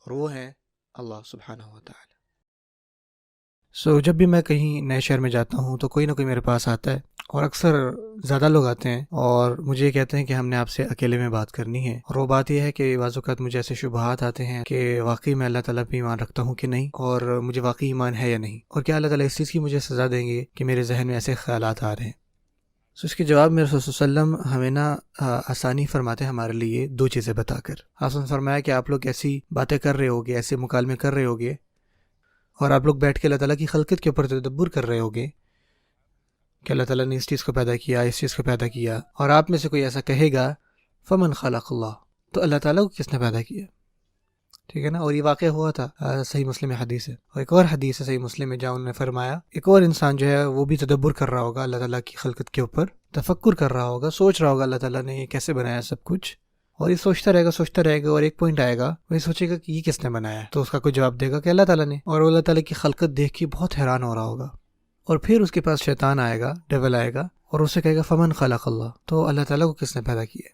اور وہ ہیں اللہ سبحانہ و تعالی۔ جب بھی میں کہیں نئے شہر میں جاتا ہوں تو کوئی نہ کوئی میرے پاس آتا ہے، اور اکثر زیادہ لوگ آتے ہیں اور مجھے یہ کہتے ہیں کہ ہم نے آپ سے اکیلے میں بات کرنی ہے، اور وہ بات یہ ہے کہ بعض اوقات مجھے ایسے شبہات آتے ہیں کہ واقعی میں اللہ تعالیٰ پہ ایمان رکھتا ہوں کہ نہیں، اور مجھے واقعی ایمان ہے یا نہیں، اور کیا اللہ تعالیٰ اس چیز کی مجھے سزا دیں گے کہ میرے ذہن میں ایسے خیالات آ رہے ہیں۔ اس کے جواب میں رسول صلی اللہ علیہ وسلم ہمیں نا آسانی فرماتے ہیں ہمارے لیے دو چیزیں بتا کر۔ آپ نے فرمایا کہ آپ لوگ ایسی باتیں کر رہے ہوگے، ایسے مکالمے کر رہے ہوگے، اور آپ لوگ بیٹھ کے اللہ تعالیٰ کی خلقت کے اوپر تدبر کر رہے ہوگے کہ اللہ تعالیٰ نے اس چیز کو پیدا کیا، اس چیز کو پیدا کیا، اور آپ میں سے کوئی ایسا کہے گا فمن خلق اللہ، تو اللہ تعالیٰ کو کس نے پیدا کیا؟ ٹھیک ہے نا، اور یہ واقعہ ہوا تھا، صحیح مسلم میں حدیث ہے، اور ایک اور حدیث ہے صحیح مسلم میں جہاں انہوں نے فرمایا ایک اور انسان جو ہے وہ بھی تدبر کر رہا ہوگا اللہ تعالیٰ کی خلقت کے اوپر، تفکر کر رہا ہوگا، سوچ رہا ہوگا اللہ تعالیٰ نے یہ کیسے بنایا سب کچھ، اور یہ سوچتا رہے گا اور ایک پوائنٹ آئے گا، وہ سوچے گا کہ یہ کس نے بنایا ہے، تو اس کا کوئی جواب دے گا کہ اللہ تعالیٰ نے، اور وہ اللہ تعالیٰ کی خلقت دیکھ کے بہت حیران ہو رہا ہوگا، اور پھر اس کے پاس شیطان آئے گا، ڈیول آئے گا، اور اسے کہے گا فمن خلق اللہ، تو اللہ تعالیٰ کو کس نے پیدا کیا؟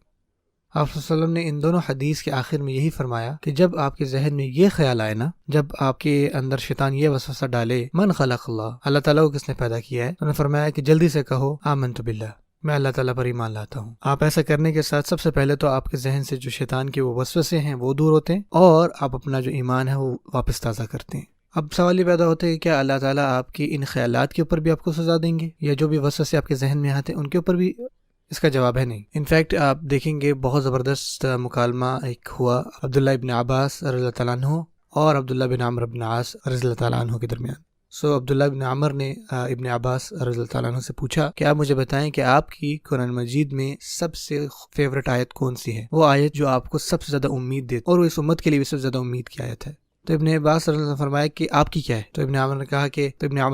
آپ صلی اللہ علیہ وسلم نے ان دونوں حدیث کے آخر میں یہی فرمایا کہ جب آپ کے ذہن میں یہ خیال آئے نا، جب آپ کے اندر شیطان یہ وسوسہ ڈالے من خلق اللہ، اللہ تعالیٰ کو کس نے پیدا کیا ہے، انہوں نے فرمایا کہ جلدی سے کہو آمنت باللہ، میں اللہ تعالیٰ پر ایمان لاتا ہوں۔ آپ ایسا کرنے کے ساتھ سب سے پہلے تو آپ کے ذہن سے جو شیطان کے وہ وسوسے ہیں وہ دور ہوتے ہیں، اور آپ اپنا جو ایمان ہے وہ واپس تازہ کرتے ہیں۔ اب سوال یہ پیدا ہوتا ہے کہ کیا اللہ تعالیٰ آپ کی ان خیالات کے اوپر بھی آپ کو سزا دیں گے، یا جو بھی وسوسے آپ کے ذہن میں آتے ہیں ان کے اوپر بھی؟ اس کا جواب ہے نہیں۔ انفیکٹ آپ دیکھیں گے بہت زبردست مکالمہ ایک ہوا عبداللہ ابن عباس رضی اللہ تعالیٰ عنہ اور عبداللہ بن عمرو بن عاص رضی اللہ تعالیٰ عنہ کے درمیان۔ عبداللہ بن عمر نے ابن عباس رضی اللہ تعالیٰ عنہ سے پوچھا کہ آپ مجھے بتائیں کہ آپ کی قرآن مجید میں سب سے فیورٹ آیت کون سی ہے، وہ آیت جو آپ کو سب سے زیادہ امید دیتی، اور وہ اس امت کے لیے بھی سب سے زیادہ امید کی آیت ہے؟ تو ابن عباس رضی اللہ عنہ نے فرمایا کہ آپ کی کیا ہے؟ تو ابن عمر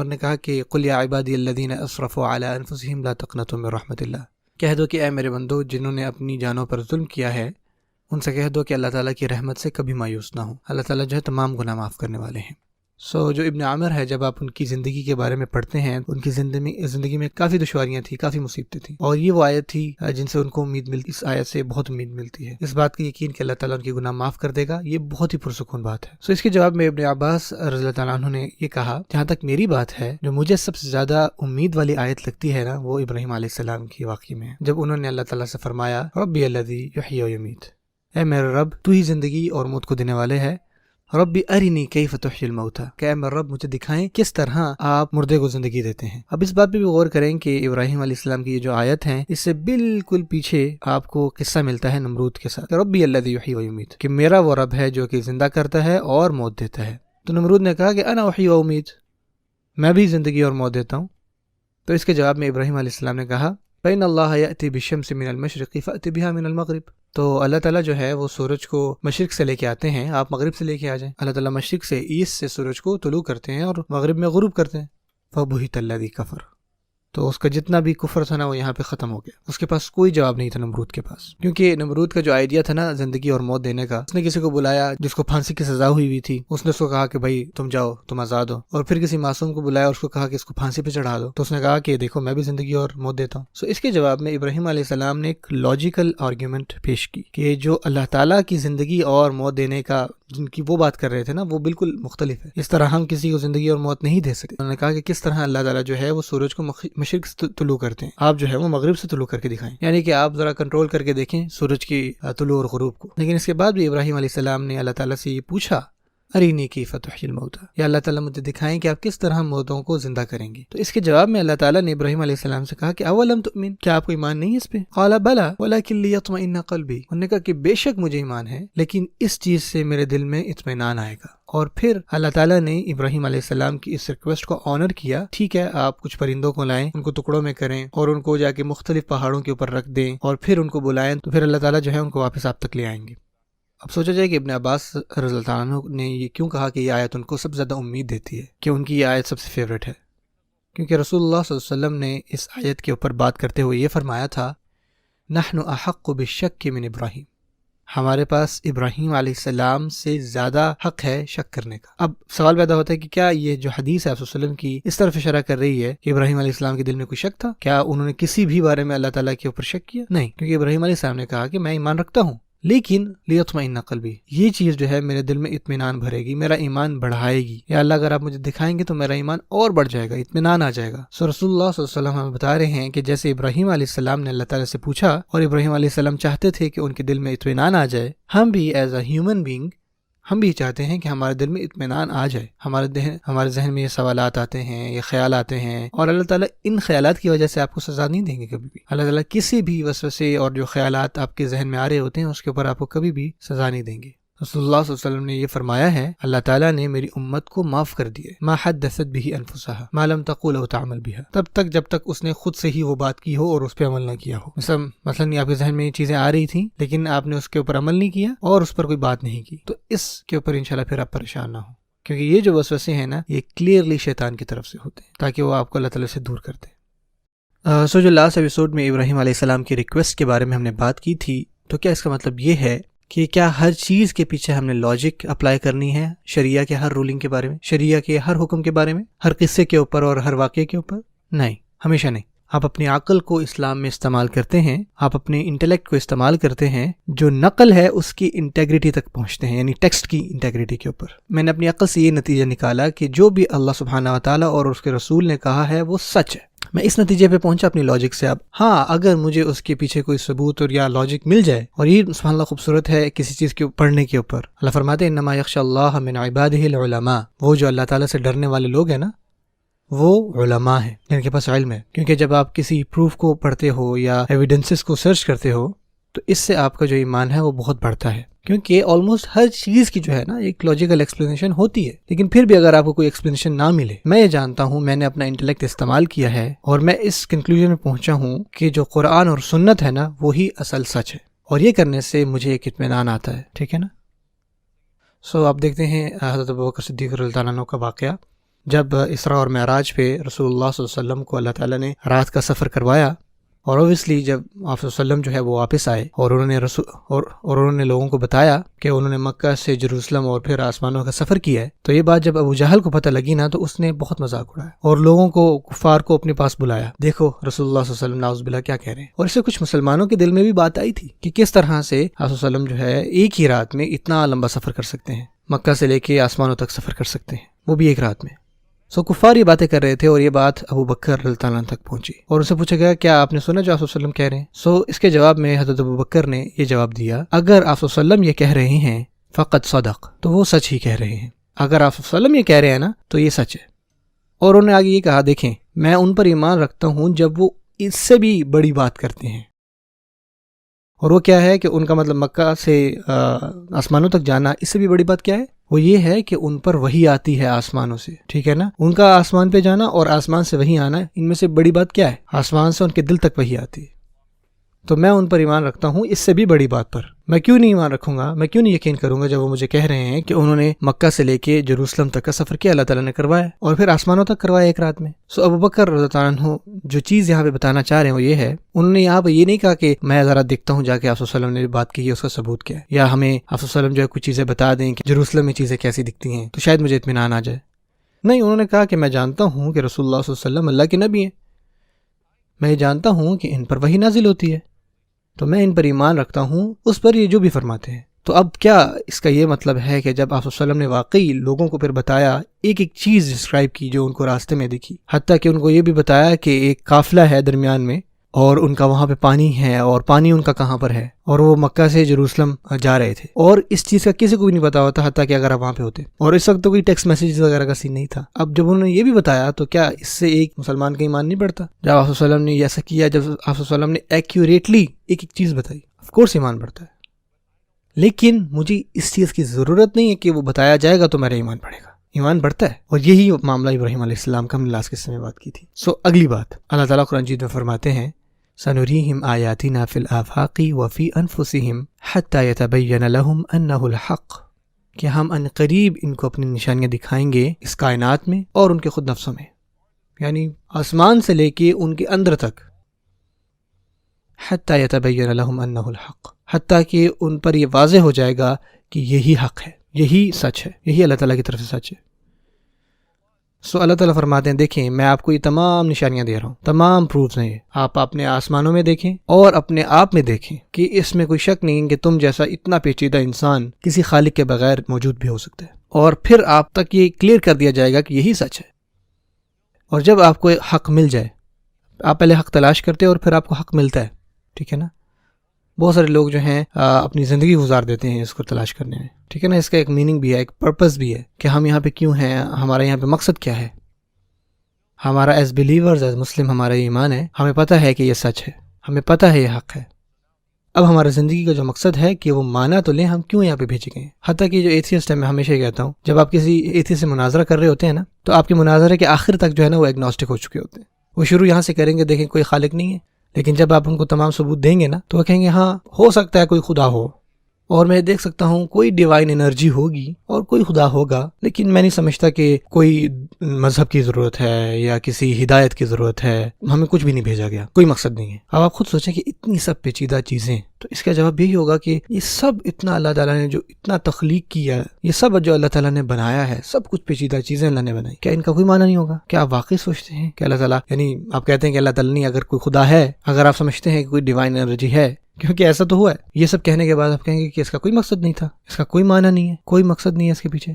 نے کہا کہ قل یا عبادی الذین اسرفوا علی انفسہم لا تقنطوا من رحمت اللہ، کہہ دو کہ اے میرے بندو جنہوں نے اپنی جانوں پر ظلم کیا ہے، ان سے کہہ دو کہ اللہ تعالیٰ کی رحمت سے کبھی مایوس نہ ہو، اللہ تعالیٰ جو ہے تمام گناہ معاف کرنے والے ہیں۔ جو ابن عامر ہے، جب آپ ان کی زندگی کے بارے میں پڑھتے ہیں، ان کی زندگی میں کافی دشواریاں تھیں، کافی مصیبتیں تھیں، اور یہ وہ آیت تھی جن سے ان کو امید ملتی، اس آیت سے بہت امید ملتی ہے، اس بات کا یقین کہ اللہ تعالیٰ ان کے گناہ معاف کر دے گا، یہ بہت ہی پرسکون بات ہے۔ اس کے جواب میں ابن عباس رضی اللہ تعالیٰ عنہ نے یہ کہا، جہاں تک میری بات ہے، جو مجھے سب سے زیادہ امید والی آیت لگتی ہے نا، وہ ابراہیم علیہ السلام کی واقعے میں ہے، جب انہوں نے اللہ تعالیٰ سے فرمایا ربی الذی یحیی و یمیت، اے میرے رب تو ہی زندگی اور موت کو دینے والے ہے، ربی ارنی کیف تحیی الموتى، کہ اے میرے رب مجھے دکھائیں کس طرح آپ مردے کو زندگی دیتے ہیں۔ اب اس بات پہ بھی غور کریں کہ ابراہیم علیہ السلام کی یہ جو آیت ہیں، اس سے بالکل پیچھے آپ کو قصہ ملتا ہے نمرود کے ساتھ، ربی الذی یحیی و یمیت، کہ میرا وہ رب ہے جو کہ زندہ کرتا ہے اور موت دیتا ہے۔ تو نمرود نے کہا کہ انا احیی و امیت، میں بھی زندگی اور موت دیتا ہوں۔ تو اس کے جواب میں ابراہیم علیہ السلام نے کہا فإن اللہ یأتی بالشمس من المشرق فأت بها من المغرب، تو اللہ تعالیٰ جو ہے وہ سورج کو مشرق سے لے کے آتے ہیں، آپ مغرب سے لے کے آ جائیں۔ اللہ تعالیٰ مشرق سے ایسٹ سے سورج کو طلوع کرتے ہیں اور مغرب میں غروب کرتے ہیں۔ فبہت الذی کفر، تو اس کا جتنا بھی کفر تھا نا وہ یہاں پہ ختم ہو گیا، اس کے پاس کوئی جواب نہیں تھا نمرود کے پاس، کیونکہ نمرود کا جو آئیڈیا تھا نا زندگی اور موت دینے کا، اس نے کسی کو بلایا جس کو پھانسی کی سزا ہوئی تھی، اس نے اس کو کہا کہ بھائی تم جاؤ، تم آزاد ہو، اور پھر کسی معصوم کو بلایا اور اس کو کہا کہ اس کو پھانسی پہ چڑھا دو، تو اس نے کہا کہ دیکھو میں بھی زندگی اور موت دیتا ہوں۔ اس کے جواب میں ابراہیم علیہ السلام نے ایک لاجیکل آرگیومنٹ پیش کی کہ جو اللہ تعالیٰ کی زندگی اور موت دینے کا جن کی وہ بات کر رہے تھے نا وہ بالکل مختلف ہے، اس طرح ہم کسی کو زندگی اور موت نہیں دے سکتے۔ انہوں نے کہا کہ کس طرح اللہ تعالیٰ جو ہے وہ سورج کو مشرق سے طلوع کرتے ہیں، آپ جو ہے وہ مغرب سے طلوع کر کے دکھائیں، یعنی کہ آپ ذرا کنٹرول کر کے دیکھیں سورج کی طلوع اور غروب کو۔ لیکن اس کے بعد بھی ابراہیم علیہ السلام نے اللہ تعالیٰ سے یہ پوچھا ارینی کیف تحیی الموتى، یا اللہ تعالیٰ مجھے دکھائیں کہ آپ کس طرح موتوں کو زندہ کریں گے۔ تو اس کے جواب میں اللہ تعالیٰ نے ابراہیم علیہ السلام سے کہا کہ اولم تؤمن، کیا آپ کو ایمان نہیں ہے اس پہ؟ قال بلی ولکن لیطمئن قلبی، انہوں نے کہا کہ بے شک مجھے ایمان ہے لیکن اس چیز سے میرے دل میں اطمینان آئے گا۔ اور پھر اللہ تعالیٰ نے ابراہیم علیہ السلام کی اس ریکویسٹ کو آنر کیا، ٹھیک ہے آپ کچھ پرندوں کو لائیں، ان کو ٹکڑوں میں کریں اور ان کو جا کے مختلف پہاڑوں کے اوپر رکھ دیں اور پھر ان کو بلائیں، تو پھر اللہ تعالیٰ جو ہے ان کو واپس آپ تک لے آئیں گے۔ اب سوچا جائے کہ ابن عباس رضی اللہ عنہ نے یہ کیوں کہا کہ یہ آیت ان کو سب سے زیادہ امید دیتی ہے، کہ ان کی یہ آیت سب سے فیوریٹ ہے، کیونکہ رسول اللہ صلی اللہ علیہ وسلم نے اس آیت کے اوپر بات کرتے ہوئے یہ فرمایا تھا نحن احق بالشک من ابراہیم، ہمارے پاس ابراہیم علیہ السلام سے زیادہ حق ہے شک کرنے کا۔ اب سوال پیدا ہوتا ہے کہ کیا یہ جو حدیث ہے آپ صلی اللہ علیہ وسلم کی اس طرف اشارہ کر رہی ہے کہ ابراہیم علیہ السلام کے دل میں کوئی شک تھا؟ کیا انہوں نے کسی بھی بارے میں اللہ تعالیٰ کے اوپر شک کیا؟ نہیں، کیونکہ ابراہیم علیہ السلام نے کہا کہ میں ایمان رکھتا ہوں لیکن لیطمئن قلبی، یہ چیز جو ہے میرے دل میں اطمینان بھرے گی، میرا ایمان بڑھائے گی. یا اللہ اگر آپ مجھے دکھائیں گے تو میرا ایمان اور بڑھ جائے گا، اطمینان آ جائے گا. سو رسول اللہ صلی اللہ علیہ وسلم ہمیں بتا رہے ہیں کہ جیسے ابراہیم علیہ السلام نے اللہ تعالیٰ سے پوچھا اور ابراہیم علیہ السلام چاہتے تھے کہ ان کے دل میں اطمینان آ جائے، ہم بھی ایز اے ہیومن بینگ ہم بھی چاہتے ہیں کہ ہمارے دل میں اطمینان آ جائے. ہمارے ذہن میں یہ سوالات آتے ہیں، یہ خیال آتے ہیں، اور اللہ تعالیٰ ان خیالات کی وجہ سے آپ کو سزا نہیں دیں گے کبھی بھی. اللہ تعالیٰ کسی بھی وسوسے اور جو خیالات آپ کے ذہن میں آ رہے ہوتے ہیں اس کے اوپر آپ کو کبھی بھی سزا نہیں دیں گے. رسول اللہ صلی اللہ علیہ وسلم نے یہ فرمایا ہے، اللہ تعالیٰ نے میری امت کو معاف کر دیے ما حدثت به انفسها ما لم تقل او تعمل بها، تب تک جب تک اس نے خود سے ہی وہ بات کی ہو اور اس پہ عمل نہ کیا ہو. مثلا آپ کے ذہن میں یہ چیزیں آ رہی تھیں لیکن آپ نے اس کے اوپر عمل نہیں کیا اور اس پر کوئی بات نہیں کی، تو اس کے اوپر انشاءاللہ پھر آپ پریشان نہ ہوں، کیونکہ یہ جو وسوسے ہیں نا یہ کلیئرلی شیطان کی طرف سے ہوتے ہیں تاکہ وہ آپ کو اللہ تعالیٰ سے دور کر دے. جو لاسٹ ایپیسوڈ میں ابراہیم علیہ السلام کی ریکویسٹ کے بارے میں ہم نے بات کی تھی، تو کیا اس کا مطلب یہ ہے کہ کیا ہر چیز کے پیچھے ہم نے لاجک اپلائی کرنی ہے شریعہ کے ہر رولنگ کے بارے میں، شریعہ کے ہر حکم کے بارے میں، ہر قصے کے اوپر اور ہر واقعے کے اوپر؟ نہیں، ہمیشہ نہیں. آپ اپنی عقل کو اسلام میں استعمال کرتے ہیں، آپ اپنے انٹلیکٹ کو استعمال کرتے ہیں، جو نقل ہے اس کی انٹیگریٹی تک پہنچتے ہیں، یعنی ٹیکسٹ کی انٹیگریٹی کے اوپر. میں نے اپنی عقل سے یہ نتیجہ نکالا کہ جو بھی اللہ سبحانہ و تعالیٰ اور اس کے رسول نے کہا ہے وہ سچ ہے. میں اس نتیجے پہ پہنچا اپنی لاجک سے. اب ہاں، اگر مجھے اس کے پیچھے کوئی ثبوت اور یا لاجک مل جائے، اور یہ سبحان اللہ خوبصورت ہے کسی چیز کے پڑھنے کے اوپر، اللہ فرماتے ہیں انما یخشى اللہ من عبادہ العلماء، وہ جو اللہ تعالیٰ سے ڈرنے والے لوگ ہیں نا وہ علماء ہیں جن کے پاس علم ہے. کیونکہ جب آپ کسی پروف کو پڑھتے ہو یا ایویڈنسز کو سرچ کرتے ہو تو اس سے آپ کا جو ایمان ہے وہ بہت بڑھتا ہے، کیونکہ آلموسٹ ہر چیز کی جو ہے نا ایک لاجیکل ایکسپلینیشن ہوتی ہے. لیکن پھر بھی اگر آپ کو کوئی ایکسپلینیشن نہ ملے، میں یہ جانتا ہوں، میں نے اپنا انٹلیکٹ استعمال کیا ہے اور میں اس کنکلوژن میں پہنچا ہوں کہ جو قرآن اور سنت ہے نا وہی اصل سچ ہے، اور یہ کرنے سے مجھے ایک اطمینان آتا ہے. ٹھیک ہے نا؟ آپ دیکھتے ہیں حضرت ابوبکر صدیق رضی اللہ عنہ کا واقعہ. جب اسراء اور معراج پہ رسول اللہ صلی اللہ علیہ وسلم کو اللہ تعالیٰ نے رات کا سفر کروایا، اور اوبویسلی جب آپ صلی اللہ علیہ وسلم جو ہے وہ واپس آئے اور انہوں نے لوگوں کو بتایا کہ انہوں نے مکہ سے جروسلم اور پھر آسمانوں کا سفر کیا ہے، تو یہ بات جب ابو جہل کو پتہ لگی نا تو اس نے بہت مذاق اڑایا اور لوگوں کو، کفار کو اپنے پاس بلایا. دیکھو رسول اللہ صلی اللہ علیہ وسلم نعوذ باللہ کیا کہہ رہے ہیں. اور اس سے کچھ مسلمانوں کے دل میں بھی بات آئی تھی کہ کس طرح سے آپ صلی اللہ علیہ وسلم جو ہے ایک ہی رات میں اتنا لمبا سفر کر سکتے ہیں، مکہ سے لے کے آسمانوں تک سفر کر سکتے ہیں، وہ بھی ایک رات میں. کفار یہ باتیں کر رہے تھے اور یہ بات ابو بکر رضی اللہ عنہ تک پہنچی اور ان سے پوچھا گیا کیا آپ نے سنا جو آپ صلی اللہ علیہ وسلم کہہ رہے ہیں؟ اس کے جواب میں حضرت ابو بکر نے یہ جواب دیا، اگر آپ صلی اللہ علیہ وسلم یہ کہہ رہے ہیں فقط صدق، تو وہ سچ ہی کہہ رہے ہیں. اگر آپ صلی اللہ علیہ وسلم یہ کہہ رہے ہیں نا تو یہ سچ ہے. اور انہوں نے آگے یہ کہا، دیکھیں میں ان پر ایمان رکھتا ہوں جب وہ اس سے بھی بڑی بات کرتے ہیں. اور وہ کیا ہے کہ ان کا مطلب مکہ سے آسمانوں تک جانا، اس سے بھی بڑی بات کیا ہے؟ وہ یہ ہے کہ ان پر وحی آتی ہے آسمانوں سے. ٹھیک ہے نا؟ ان کا آسمان پہ جانا اور آسمان سے وحی آنا، ان میں سے بڑی بات کیا ہے؟ آسمان سے ان کے دل تک وحی آتی ہے. تو میں ان پر ایمان رکھتا ہوں اس سے بھی بڑی بات پر. میں کیوں نہیں ایمان رکھوں گا، میں کیوں نہیں یقین کروں گا جب وہ مجھے کہہ رہے ہیں کہ انہوں نے مکہ سے لے کے جروسلم تک کا سفر کیا، اللہ تعالیٰ نے کروایا اور پھر آسمانوں تک کروایا ایک رات میں. ابو بکر رضی اللہ عنہ جو چیز یہاں پہ بتانا چاہ رہے ہیں وہ یہ ہے، انہوں نے یہاں پہ یہ نہیں کہا کہ میں ذرا دیکھتا ہوں جا کے آپ صلی اللہ علیہ وسلم نے بات کی ہے اس کا ثبوت کیا ہے، یا ہمیں آپ صلی اللہ علیہ وسلم جو ہے کچھ چیزیں بتا دیں کہ جروسلم میں چیزیں کیسی دکھتی ہیں تو شاید مجھے اطمینان آ جائے. نہیں، انہوں نے کہا کہ میں جانتا ہوں کہ رسول اللہ صلی اللہ علیہ وسلم اللہ کے نبی ہیں، میں یہ جانتا ہوں کہ ان پر وحی نازل ہوتی ہے، تو میں ان پر ایمان رکھتا ہوں اس پر یہ جو بھی فرماتے ہیں. تو اب کیا اس کا یہ مطلب ہے کہ جب آپ صلی اللہ علیہ وسلم نے واقعی لوگوں کو پھر بتایا، ایک ایک چیز ڈسکرائب کی جو ان کو راستے میں دکھی، حتیٰ کہ ان کو یہ بھی بتایا کہ ایک قافلہ ہے درمیان میں اور ان کا وہاں پہ پانی ہے اور پانی ان کا کہاں پر ہے، اور وہ مکہ سے جروسلم جا رہے تھے، اور اس چیز کا کسی کو بھی نہیں پتا ہوتا حتیٰ کہ اگر آپ وہاں پہ ہوتے، اور اس وقت تو کوئی ٹیکسٹ میسیج وغیرہ کا سین نہیں تھا. اب جب انہوں نے یہ بھی بتایا تو کیا اس سے ایک مسلمان کا ایمان نہیں بڑھتا؟ جب آپ صلی اللہ علیہ وسلم نے ایسا کیا، جب آپ صلی اللہ علیہ وسلم نے ایکیوریٹلی ایک ایک چیز بتائی، آف کورس ایمان بڑھتا ہے. لیکن مجھے اس چیز کی ضرورت نہیں ہے کہ وہ بتایا جائے گا تو میرا ایمان بڑھے گا، ایمان بڑھتا ہے. اور یہی معاملہ ابراہیم علیہ السلام کا ہم نے لاسٹ قصے میں بات کی تھی. اگلی بات اللہ تعالیٰ قرآن مجید میں فرماتے ہیں سنريهم آياتنا في الآفاق وفي أنفسهم حتى يتبين لهم أنه الحق، کہ ہم ان قریب ان کو اپنی نشانیاں دکھائیں گے اس کائنات میں اور ان کے خود نفسوں میں، یعنی آسمان سے لے کے ان کے اندر تک. حتى يتبين لهم أنه الحق، حتیٰ کہ ان پر یہ واضح ہو جائے گا کہ یہی حق ہے، یہی سچ ہے، یہی اللہ تعالیٰ کی طرف سے سچ ہے. اللہ تعالیٰ فرماتے ہیں دیکھیں میں آپ کو یہ تمام نشانیاں دے رہا ہوں، تمام پروفز ہیں، یہ آپ اپنے آسمانوں میں دیکھیں اور اپنے آپ میں دیکھیں کہ اس میں کوئی شک نہیں کہ تم جیسا اتنا پیچیدہ انسان کسی خالق کے بغیر موجود بھی ہو سکتا ہے، اور پھر آپ تک یہ کلیئر کر دیا جائے گا کہ یہی سچ ہے۔ اور جب آپ کو حق مل جائے، آپ پہلے حق تلاش کرتے ہیں اور پھر آپ کو حق ملتا ہے، ٹھیک ہے نا؟ بہت سارے لوگ جو ہیں اپنی زندگی گزار دیتے ہیں اس کو تلاش کرنے میں، ٹھیک ہے نا؟ اس کا ایک میننگ بھی ہے، ایک پرپس بھی ہے کہ ہم یہاں پہ کیوں ہیں، ہمارا یہاں پہ مقصد کیا ہے۔ ہمارا ایز بلیورز، ایز مسلم ہمارا ایمان ہے، ہمیں پتہ ہے کہ یہ سچ ہے، ہمیں پتہ ہے یہ حق ہے۔ اب ہمارا زندگی کا جو مقصد ہے کہ وہ مانا تو لیں ہم کیوں یہاں پہ بھیجے گئے ہیں۔ حتیٰ کہ جو ایتھیسٹ ہے، میں ہمیشہ یہ کہتا ہوں، جب آپ کسی ایتھیسٹ سے مناظرہ کر رہے ہوتے ہیں نا، تو آپ کے مناظرے کے آخر تک جو ہے نا وہ ایگنوسٹک ہو چکے ہوتے ہیں۔ وہ شروع یہاں سے کریں گے، دیکھیں کوئی خالق نہیں ہے، لیکن جب آپ ان کو تمام ثبوت دیں گے نا تو وہ کہیں گے ہاں ہو سکتا ہے کوئی خدا ہو، اور میں دیکھ سکتا ہوں کوئی ڈیوائن انرجی ہوگی اور کوئی خدا ہوگا، لیکن میں نہیں سمجھتا کہ کوئی مذہب کی ضرورت ہے یا کسی ہدایت کی ضرورت ہے، ہمیں کچھ بھی نہیں بھیجا گیا، کوئی مقصد نہیں ہے۔ اب آپ خود سوچیں کہ اتنی سب پیچیدہ چیزیں، تو اس کا جواب یہی ہوگا کہ یہ سب اتنا اللہ تعالیٰ نے جو اتنا تخلیق کیا، یہ سب جو اللہ تعالیٰ نے بنایا ہے، سب کچھ پیچیدہ چیزیں اللہ نے بنائی، کیا ان کا کوئی معنی نہیں ہوگا؟ کیا آپ واقعی سوچتے ہیں کہ اللہ تعالیٰ، یعنی آپ کہتے ہیں کہ اللہ تعالیٰ نہیں، اگر کوئی خدا ہے، اگر آپ سمجھتے ہیں کہ کوئی ڈیوائن انرجی ہے، کیونکہ ایسا تو ہوا ہے، یہ سب کہنے کے بعد آپ کہیں گے کہ اس کا کوئی مقصد نہیں تھا، اس کا کوئی معنی نہیں ہے، کوئی مقصد نہیں ہے اس کے پیچھے۔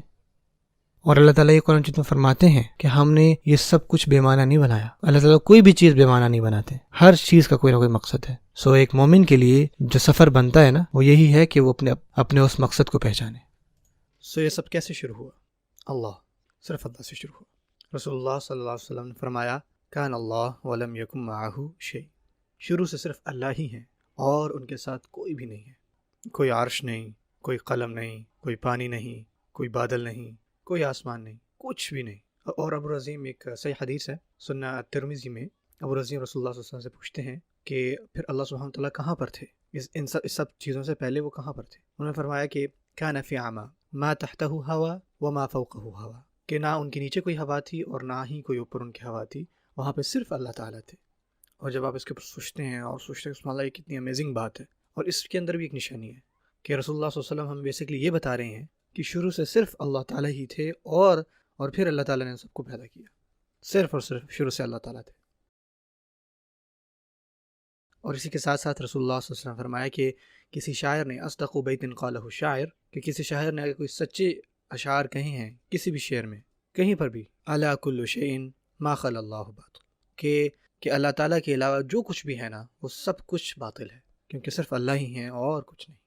اور اللہ تعالیٰ یہ قرآن مجید میں فرماتے ہیں کہ ہم نے یہ سب کچھ بے معنی نہیں بنایا، اللہ تعالیٰ کوئی بھی چیز بے معنی نہیں بناتے، ہر چیز کا کوئی نہ کوئی مقصد ہے۔ ایک مومن کے لیے جو سفر بنتا ہے نا، وہ یہی ہے کہ وہ اپنے اس مقصد کو پہچانے۔ یہ سب کیسے شروع ہوا؟ اللہ، صرف اللہ سے شروع ہوا۔ رسول اللہ صلی اللہ علیہ وسلم نے فرمایا کان اللہ ولم یکن معہ شیء، شروع سے صرف اللہ ہی ہیں اور ان کے ساتھ کوئی بھی نہیں ہے، کوئی عرش نہیں، کوئی قلم نہیں، کوئی پانی نہیں، کوئی بادل نہیں، کوئی آسمان نہیں، کچھ بھی نہیں۔ اور ابو رزیم، ایک صحیح حدیث ہے سنن الترمذی میں، ابو رزیم رسول اللہ صلی اللہ علیہ وسلم سے پوچھتے ہیں کہ پھر اللہ سبحانہ وتعالیٰ کہاں پر تھے، ان سب چیزوں سے پہلے وہ کہاں پر تھے؟ انہوں نے فرمایا کہ کان فی عما ما تحتہ ہوا وما فوقہ ہوا، کہ نہ ان کے نیچے کوئی ہوا تھی اور نہ ہی کوئی اوپر ان کی ہوا تھی، وہاں پہ صرف اللہ تعالیٰ تھے۔ اور جب آپ اس کے اوپر سوچتے ہیں اور سوچتے ہیں سبحان اللہ، یہ کتنی امیزنگ بات ہے، اور اس کے اندر بھی ایک نشانی ہے کہ رسول اللہ صلی اللہ علیہ وسلم ہم بیسکلی یہ بتا رہے ہیں کہ شروع سے صرف اللہ تعالیٰ ہی تھے، اور پھر اللہ تعالیٰ نے سب کو پیدا کیا، صرف اور صرف شروع سے اللہ تعالیٰ تھے۔ اور اسی کے ساتھ ساتھ رسول اللہ صلی اللہ علیہ وسلم فرمایا کہ کسی شاعر نے اصدق بیت قالہ الشاعر، کہ کسی شاعر نے اگر کوئی سچے اشعار کہے ہیں کسی بھی شعر میں کہیں پر بھی، الا کل شیء ما خلا اللہ باطل، کہ اللہ تعالیٰ کے علاوہ جو کچھ بھی ہے نا وہ سب کچھ باطل ہے، کیونکہ صرف اللہ ہی ہیں اور کچھ نہیں۔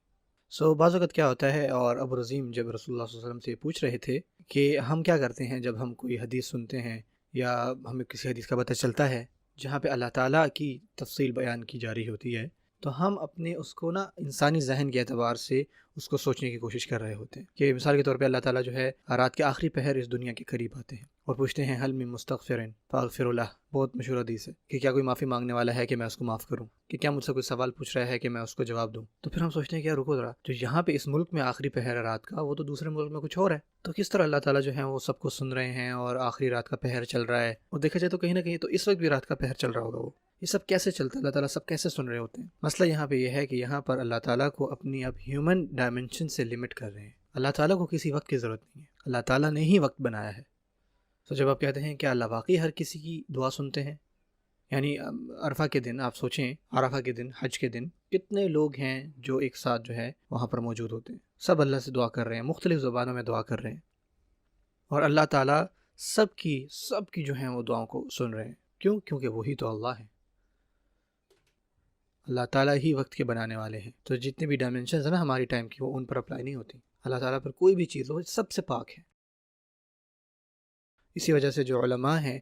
بعض وقت کیا ہوتا ہے، اور ابو رزیم جب رسول اللہ صلی اللہ علیہ وسلم سے پوچھ رہے تھے کہ ہم کیا کرتے ہیں جب ہم کوئی حدیث سنتے ہیں یا ہمیں کسی حدیث کا پتہ چلتا ہے جہاں پہ اللہ تعالیٰ کی تفصیل بیان کی جا رہی ہوتی ہے، تو ہم اپنے اس کو نا انسانی ذہن کے اعتبار سے اس کو سوچنے کی کوشش کر رہے ہوتے ہیں کہ مثال کے طور پہ اللہ تعالیٰ جو ہے رات کے آخری پہر اس دنیا کے قریب آتے ہیں اور پوچھتے ہیں حل من مستغفر فاغفر لہ، بہت مشہور حدیث ہے کہ کیا کوئی معافی مانگنے والا ہے کہ میں اس کو معاف کروں، کہ کیا مجھ سے کوئی سوال پوچھ رہا ہے کہ میں اس کو جواب دوں۔ تو پھر ہم سوچتے ہیں کہ یار رکو ذرا، جو یہاں پہ اس ملک میں آخری پہر ہے رات کا، وہ تو دوسرے ملک میں کچھ اور ہے، تو کس طرح اللہ تعالیٰ جو ہے وہ سب کو سن رہے ہیں اور آخری رات کا پہر چل رہا ہے، اور دیکھا جائے تو کہیں نہ کہیں تو اس وقت بھی رات کا پہر چل رہا ہوگا، وہ یہ سب کیسے چلتا ہے، اللہ تعالیٰ سب کیسے سن رہے ہوتے ہیں؟ مسئلہ یہاں پہ یہ ہے کہ یہاں پر اللہ تعالیٰ کو اپنی اب ہیومن ڈائمنشن سے لمٹ کر رہے ہیں۔ اللہ تعالیٰ کو کسی وقت کی ضرورت نہیں ہے، اللہ تعالیٰ نے ہی وقت بنایا ہے۔ تو جب آپ کہتے ہیں کہ اللہ واقعی ہر کسی کی دعا سنتے ہیں، یعنی عرفہ کے دن آپ سوچیں، عرفہ کے دن، حج کے دن کتنے لوگ ہیں جو ایک ساتھ جو ہے وہاں پر موجود ہوتے ہیں، سب اللہ سے دعا کر رہے ہیں، مختلف زبانوں میں دعا کر رہے ہیں، اور اللہ تعالیٰ سب کی جو ہیں وہ دعاؤں کو سن رہے ہیں۔ کیوں؟ کیونکہ وہی تو اللہ ہے، اللہ تعالیٰ ہی وقت کے بنانے والے ہیں۔ تو جتنی بھی ڈائمنشنز ہیں نا ہماری ٹائم کی، وہ ان پر اپلائی نہیں ہوتی، اللہ تعالیٰ پر کوئی بھی چیز ہو سب سے پاک ہے۔ اسی وجہ سے جو علماء ہیں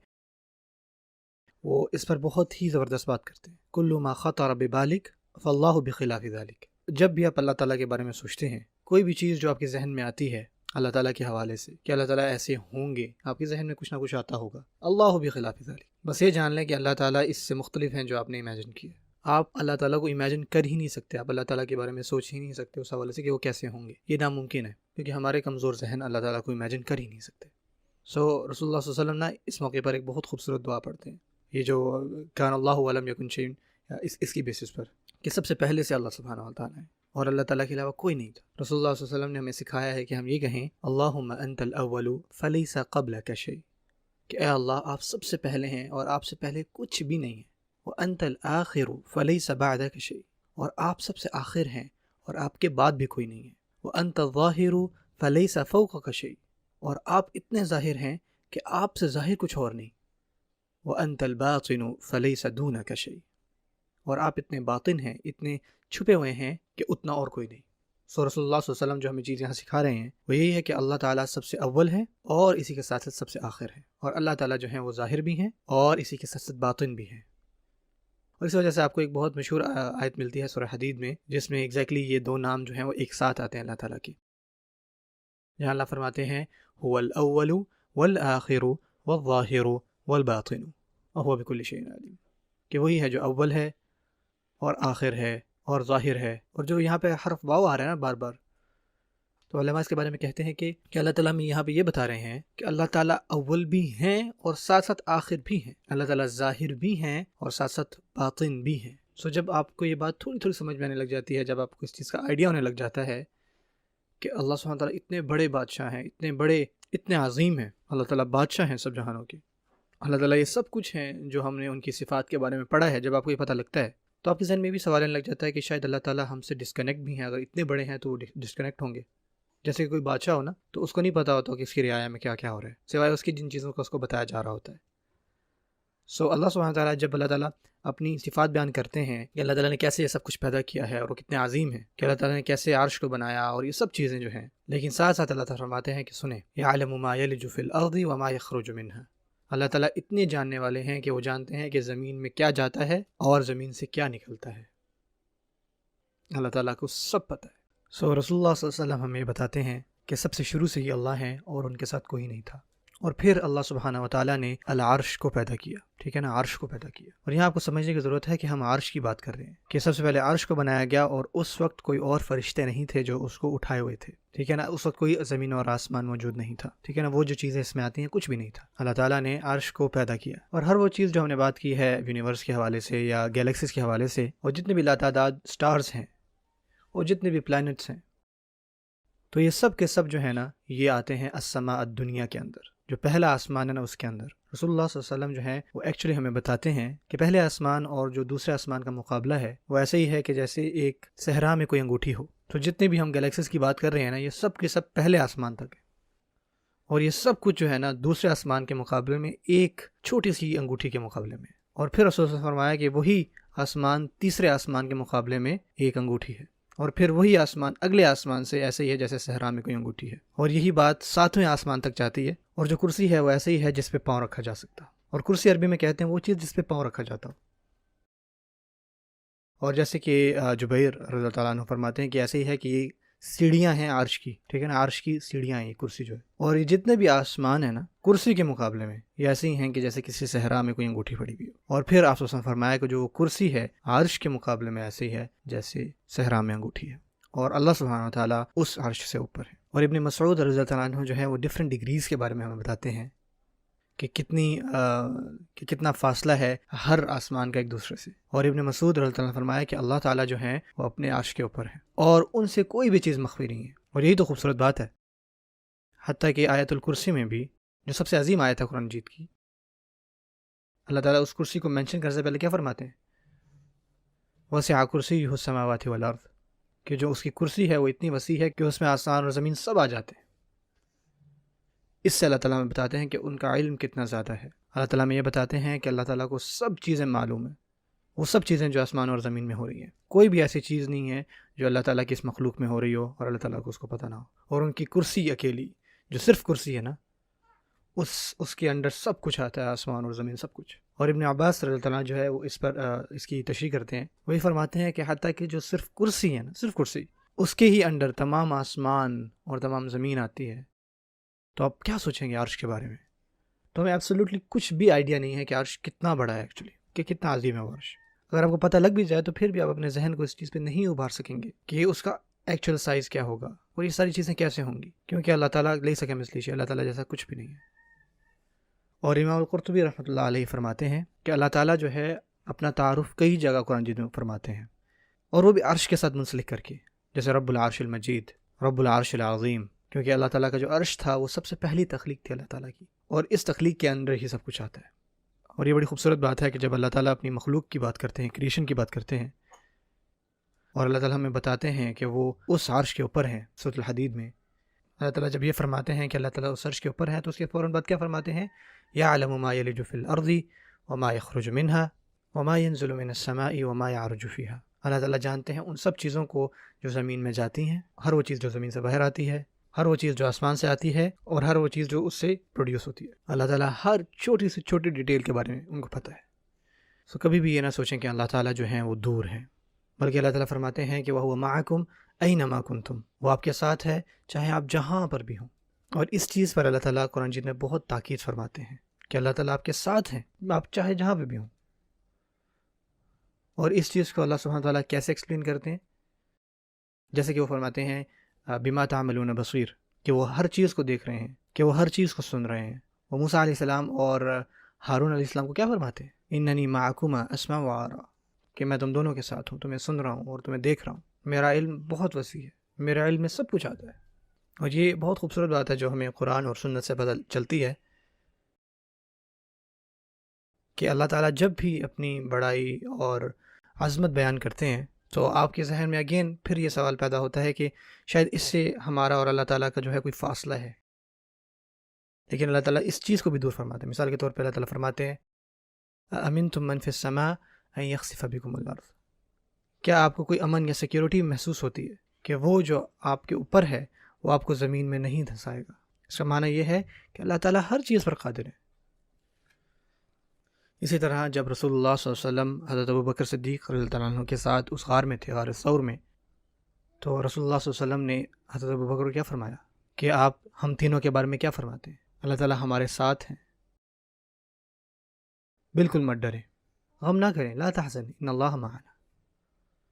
وہ اس پر بہت ہی زبردست بات کرتے ہیں، کل ما خطر ببالک فاللہ بخلاف ذلک۔ جب بھی آپ اللہ تعالیٰ کے بارے میں سوچتے ہیں، کوئی بھی چیز جو آپ کے ذہن میں آتی ہے اللہ تعالیٰ کے حوالے سے کہ اللہ تعالیٰ ایسے ہوں گے، آپ کے ذہن میں کچھ نہ کچھ آتا ہوگا، اللہ بخلاف ذلک، بس یہ جان لیں کہ اللہ تعالیٰ اس سے مختلف ہیں جو آپ نے امیجن کیا۔ آپ اللہ تعالیٰ کو امیجن کر ہی نہیں سکتے، آپ اللہ تعالیٰ کے بارے میں سوچ ہی نہیں سکتے اس حوالے سے کہ وہ کیسے ہوں گے، یہ ناممکن ہے، کیونکہ ہمارے کمزور ذہن اللہ تعالیٰ کو امیجن کر ہی نہیں سکتے۔ رسول اللہ صلی اللہ علیہ وسلم نے اس موقع پر ایک بہت خوبصورت دعا پڑھتے ہیں، یہ جو کان اللہ ولم یکن شیء، اس کی بیسس پر کہ سب سے پہلے سے اللہ سبحانہ و تعالیٰ ہے اور اللہ تعالیٰ کے علاوہ کوئی نہیں تھا۔ رسول اللہ صلی اللہ علیہ وسلم نے ہمیں سکھایا ہے کہ ہم یہ کہیں اللہم انت الاول فلیس قبلک شیء، کہ اے اللہ آپ سب سے پہلے ہیں اور آپ سے پہلے کچھ بھی نہیں ہے۔ وَأَنْتَ الْآخِرُ فَلَيْسَ بَعْدَكَ شَيْءٌ، اور آپ سب سے آخر ہیں اور آپ کے بعد بھی کوئی نہیں ہے۔ وَأَنْتَ الظَّاهِرُ فَلَيْسَ فَوْقَكَ شَيْءٌ، اور آپ اتنے ظاہر ہیں کہ آپ سے ظاہر کچھ اور نہیں۔ وَأَنْتَ الْبَاطِنُ فَلَيْسَ دُونَكَ شَيْءٌ، اور آپ اتنے باطن ہیں، اتنے چھپے ہوئے ہیں کہ اتنا اور کوئی نہیں۔ سو رسول اللہ صلی اللہ علیہ وسلم جو ہمیں چیز یہاں سکھا رہے ہیں وہ یہی ہے کہ اللہ تعالیٰ سب سے اول ہے اور اسی کے ساتھ ساتھ سب سے آخر ہے، اور اللہ تعالیٰ جو ہیں وہ ظاہر بھی ہیں اور اسی کے ساتھ ساتھ باطن بھی ہیں۔ اور اس وجہ سے آپ کو ایک بہت مشہور آیت ملتی ہے سورہ حدید میں، جس میں ایگزیکٹلی یہ دو نام جو ہیں وہ ایک ساتھ آتے ہیں اللہ تعالیٰ کے، جہاں اللہ فرماتے ہیں هو الاول والآخر والظاہر والباطن وهو بكل شيء علیم، کہ وہی ہے جو اول ہے اور آخر ہے اور ظاہر ہے۔ اور جو یہاں پہ حرف واو آ رہا ہے نا بار بار، تو علماء اس کے بارے میں کہتے ہیں کہ اللہ تعالیٰ میں یہاں پہ یہ بتا رہے ہیں کہ اللہ تعالیٰ اول بھی ہیں اور ساتھ ساتھ آخر بھی ہیں، اللہ تعالیٰ ظاہر بھی ہیں اور ساتھ ساتھ باطن بھی ہیں۔ سو جب آپ کو یہ بات تھوڑی تھوڑی سمجھ میں آنے لگ جاتی ہے، جب آپ کو اس چیز کا آئیڈیا ہونے لگ جاتا ہے کہ اللہ سبحانہ تعالیٰ اتنے بڑے بادشاہ ہیں، اتنے بڑے، اتنے عظیم ہیں، اللہ تعالیٰ بادشاہ ہیں سب جہانوں کے، اللہ تعالیٰ یہ سب کچھ ہیں جو ہم نے ان کی صفات کے بارے میں پڑھا ہے، جب آپ کو یہ پتہ لگتا ہے تو آپ کے ذہن میں بھی سوال آنے لگ جاتا ہے کہ شاید اللہ تعالیٰ ہم سے ڈسکنیکٹ بھی ہیں۔ اگر اتنے بڑے ہیں تو وہ ڈسکنیکٹ ہوں گے، جیسے کہ کوئی بادشاہ ہو نا تو اس کو نہیں پتہ ہوتا کہ اس کی رعایا میں کیا کیا ہو رہا ہے، سوائے اس کی جن چیزوں کا اس کو بتایا جا رہا ہوتا ہے۔ سو اللہ سبحانہ تعالیٰ جب اللہ تعالیٰ اپنی صفات بیان کرتے ہیں کہ اللہ تعالیٰ نے کیسے یہ سب کچھ پیدا کیا ہے اور وہ کتنے عظیم ہیں، کہ اللہ تعالیٰ نے کیسے عرش کو بنایا اور یہ سب چیزیں جو ہیں، لیکن ساتھ ساتھ اللہ تعالیٰ فرماتے ہیں کہ سنیں یعلم ما یلج فی الارض وما یخرج منها، اللہ تعالیٰ اتنے جاننے والے ہیں کہ وہ جانتے ہیں کہ زمین میں کیا جاتا ہے اور زمین سے کیا نکلتا ہے، اللہ تعالیٰ کو سب پتہ ہے۔ سو رسول اللہ صلی اللہ علیہ وسلم ہمیں بتاتے ہیں کہ سب سے شروع سے ہی اللہ ہیں اور ان کے ساتھ کوئی نہیں تھا، اور پھر اللہ سبحانہ و تعالیٰ نے العرش کو پیدا کیا، ٹھیک ہے نا، عرش کو پیدا کیا۔ اور یہاں آپ کو سمجھنے کی ضرورت ہے کہ ہم عرش کی بات کر رہے ہیں کہ سب سے پہلے عرش کو بنایا گیا، اور اس وقت کوئی اور فرشتے نہیں تھے جو اس کو اٹھائے ہوئے تھے، ٹھیک ہے نا، اس وقت کوئی زمین اور آسمان موجود نہیں تھا، ٹھیک ہے نا، وہ جو چیزیں اس میں آتی ہیں کچھ بھی نہیں تھا، اللہ تعالیٰ نے عرش کو پیدا کیا۔ اور ہر وہ چیز جو ہم نے بات کی ہے یونیورس کے حوالے سے یا گیلیکسیز کے حوالے سے، اور جتنے بھی لاتعداد سٹارز ہیں اور جتنے بھی پلانٹس ہیں، تو یہ سب کے سب جو ہے نا یہ آتے ہیں السماء الدنیا کے اندر، جو پہلا آسمان ہے نا اس کے اندر۔ رسول اللہ صلی اللہ علیہ وسلم جو ہیں وہ ایکچولی ہمیں بتاتے ہیں کہ پہلے آسمان اور جو دوسرے آسمان کا مقابلہ ہے وہ ایسے ہی ہے کہ جیسے ایک صحرا میں کوئی انگوٹھی ہو۔ تو جتنے بھی ہم گلیکسیز کی بات کر رہے ہیں نا یہ سب کے سب پہلے آسمان تک ہے، اور یہ سب کچھ جو ہے نا دوسرے آسمان کے مقابلے میں ایک چھوٹی سی انگوٹھی کے مقابلے میں، اور پھر رسول اللہ نے فرمایا کہ وہی آسمان تیسرے آسمان کے مقابلے میں ایک انگوٹھی ہے، اور پھر وہی آسمان اگلے آسمان سے ایسے ہی ہے جیسے صحرا میں کوئی انگوٹھی ہے، اور یہی بات ساتویں آسمان تک جاتی ہے۔ اور جو کرسی ہے وہ ایسے ہی ہے جس پہ پاؤں رکھا جا سکتا، اور کرسی عربی میں کہتے ہیں وہ چیز جس پہ پاؤں رکھا جاتا ہو۔ اور جیسے کہ جبیر رضی اللہ تعالیٰ عنہ فرماتے ہیں کہ ایسے ہی ہے کہ یہ سیڑھیاں ہیں عرش کی، ٹھیک ہے نا، عرش کی سیڑھیاں ہیں یہ کرسی جو ہے، اور یہ جتنے بھی آسمان ہیں نا کرسی کے مقابلے میں یہ ایسے ہی ہیں کہ جیسے کسی صحرا میں کوئی انگوٹھی پڑی ہوئی ہو۔ اور پھر آپ نے فرمایا کہ جو کرسی ہے عرش کے مقابلے میں ایسے ہی ہے جیسے صحرا میں انگوٹھی ہے، اور اللہ سبحانہ وتعالیٰ اس عرش سے اوپر ہے۔ اور ابن مسعود رضی اللہ تعالیٰ عنہ جو ہے وہ ڈفرینٹ ڈگریز کے بارے میں ہمیں بتاتے ہیں کہ کتنا فاصلہ ہے ہر آسمان کا ایک دوسرے سے۔ اور ابن مسعود رضی اللہ تعالیٰ نے فرمایا کہ اللہ تعالیٰ جو ہیں وہ اپنے عرش کے اوپر ہیں اور ان سے کوئی بھی چیز مخفی نہیں ہے، اور یہی تو خوبصورت بات ہے۔ حتیٰ کہ آیت الکرسی میں بھی جو سب سے عظیم آیت ہے قرآن مجید کی، اللہ تعالیٰ اس کرسی کو مینشن کرنے سے پہلے کیا فرماتے ہیں؟ وَسِعَ كُرْسِيُّهُ السَّمَاوَاتِ وَالْأَرْضِ، کہ جو اس کی کرسی ہے وہ اتنی وسیع ہے کہ اس میں آسمان اور زمین سب آ جاتے ہیں۔ اس سے اللہ تعالیٰ میں بتاتے ہیں کہ ان کا علم کتنا زیادہ ہے۔ اللہ تعالیٰ میں یہ بتاتے ہیں کہ اللہ تعالیٰ کو سب چیزیں معلوم ہیں، وہ سب چیزیں جو آسمان اور زمین میں ہو رہی ہیں، کوئی بھی ایسی چیز نہیں ہے جو اللہ تعالیٰ کی اس مخلوق میں ہو رہی ہو اور اللہ تعالیٰ کو اس کو پتہ نہ ہو۔ اور ان کی کرسی اکیلی جو صرف کرسی ہے نا اس کے اندر سب کچھ آتا ہے، آسمان اور زمین سب کچھ۔ اور ابن عباس رضی اللہ عنہ جو ہے وہ اس پر اس کی تشریح کرتے ہیں، وہی فرماتے ہیں کہ حتیٰ کہ جو صرف کرسی ہے نا، صرف کرسی، اس کے ہی اندر تمام آسمان اور تمام زمین آتی ہے۔ تو آپ کیا سوچیں گے عرش کے بارے میں؟ تو ہمیں ایبسولوٹلی کچھ بھی آئیڈیا نہیں ہے کہ عرش کتنا بڑا ہے ایکچولی، کہ کتنا عظیم ہے وہ عرش۔ اگر آپ کو پتہ لگ بھی جائے تو پھر بھی آپ اپنے ذہن کو اس چیز پہ نہیں ابھار سکیں گے کہ اس کا ایکچوئل سائز کیا ہوگا اور یہ ساری چیزیں کیسے ہوں گی، کیونکہ اللہ تعالیٰ لے سکے مثلی شیء، اللہ تعالیٰ جیسا کچھ بھی نہیں ہے۔ اور امام القرطبی رحمۃ اللہ علیہ فرماتے ہیں کہ اللہ تعالیٰ جو ہے اپنا تعارف کئی جگہ قرآن مجید میں فرماتے ہیں، اور وہ بھی عرش کے ساتھ منسلک کر کے، جیسے رب العرش المجید، رب العرش العظیم، کیونکہ اللہ تعالیٰ کا جو عرش تھا وہ سب سے پہلی تخلیق تھی اللہ تعالیٰ کی، اور اس تخلیق کے اندر ہی سب کچھ آتا ہے۔ اور یہ بڑی خوبصورت بات ہے کہ جب اللہ تعالیٰ اپنی مخلوق کی بات کرتے ہیں، کریشن کی بات کرتے ہیں، اور اللہ تعالیٰ ہمیں بتاتے ہیں کہ وہ اس عرش کے اوپر ہیں، سورۃ الحدید میں اللہ تعالیٰ جب یہ فرماتے ہیں کہ اللہ تعالیٰ اس عرش کے اوپر ہے، تو اس کے فوراً بعد کیا فرماتے ہیں؟ یعلم ما یلج فی الارض وما یخرج منها وما ينزل من السماء وما يعرج فيها۔ اللہ تعالیٰ جانتے ہیں ان سب چیزوں کو جو زمین میں جاتی ہیں، ہر وہ چیز جو زمین سے باہر آتی ہے، ہر وہ چیز جو آسمان سے آتی ہے، اور ہر وہ چیز جو اس سے پروڈیوس ہوتی ہے۔ اللہ تعالیٰ ہر چھوٹی سے چھوٹی ڈیٹیل کے بارے میں ان کو پتہ ہے۔ سو کبھی بھی یہ نہ سوچیں کہ اللہ تعالیٰ جو ہیں وہ دور ہیں، بلکہ اللہ تعالیٰ فرماتے ہیں کہ وَهُوَ مَعَكُمْ أَيْنَمَا كُنْتُمْ، وہ آپ کے ساتھ ہے چاہے آپ جہاں پر بھی ہوں۔ اور اس چیز پر اللہ تعالیٰ قرآن مجید میں بہت تاکید فرماتے ہیں کہ اللہ تعالیٰ آپ کے ساتھ ہیں، آپ چاہے جہاں پہ بھی ہوں۔ اور اس چیز کو اللہ سبحانہ وتعالیٰ کیسے ایکسپلین کرتے ہیں؟ جیسے کہ وہ فرماتے ہیں بما تعملون بصیر، کہ وہ ہر چیز کو دیکھ رہے ہیں، کہ وہ ہر چیز کو سن رہے ہیں۔ وہ موسیٰ علیہ السلام اور ہارون علیہ السلام کو کیا فرماتے ہیں؟ اننی معکما اسمع و ارى، کہ میں تم دونوں کے ساتھ ہوں، تمہیں سن رہا ہوں اور تمہیں دیکھ رہا ہوں۔ میرا علم بہت وسیع ہے، میرے علم میں سب کچھ آتا ہے۔ اور یہ بہت خوبصورت بات ہے جو ہمیں قرآن اور سنت سے پتہ چلتی ہے کہ اللہ تعالیٰ جب بھی اپنی بڑائی اور عظمت بیان کرتے ہیں تو آپ کے ذہن میں اگین پھر یہ سوال پیدا ہوتا ہے کہ شاید اس سے ہمارا اور اللہ تعالیٰ کا جو ہے کوئی فاصلہ ہے، لیکن اللہ تعالیٰ اس چیز کو بھی دور فرماتے ہیں۔ مثال کے طور پہ اللہ تعالیٰ فرماتے ہیں امنتم من فی السماء ان یخسف بکم الارض، کیا آپ کو کوئی امن یا سیکیورٹی محسوس ہوتی ہے کہ وہ جو آپ کے اوپر ہے وہ آپ کو زمین میں نہیں دھنسائے گا؟ اس کا معنی یہ ہے کہ اللہ تعالیٰ ہر چیز پر قادر ہے۔ اسی طرح جب رسول اللہ صلی اللہ علیہ وسلم حضرت ابوبکر صدیق رضی اللہ عنہ کے ساتھ اس غار میں تھے، غار ثور میں، تو رسول اللہ صلی اللہ علیہ وسلم نے حضرت ابوبکر کو کیا فرمایا کہ آپ ہم تینوں کے بارے میں کیا فرماتے ہیں؟ اللہ تعالیٰ ہمارے ساتھ ہیں، بالکل مت ڈریں، غم نہ کریں، لا تحزن ان اللہ معنا،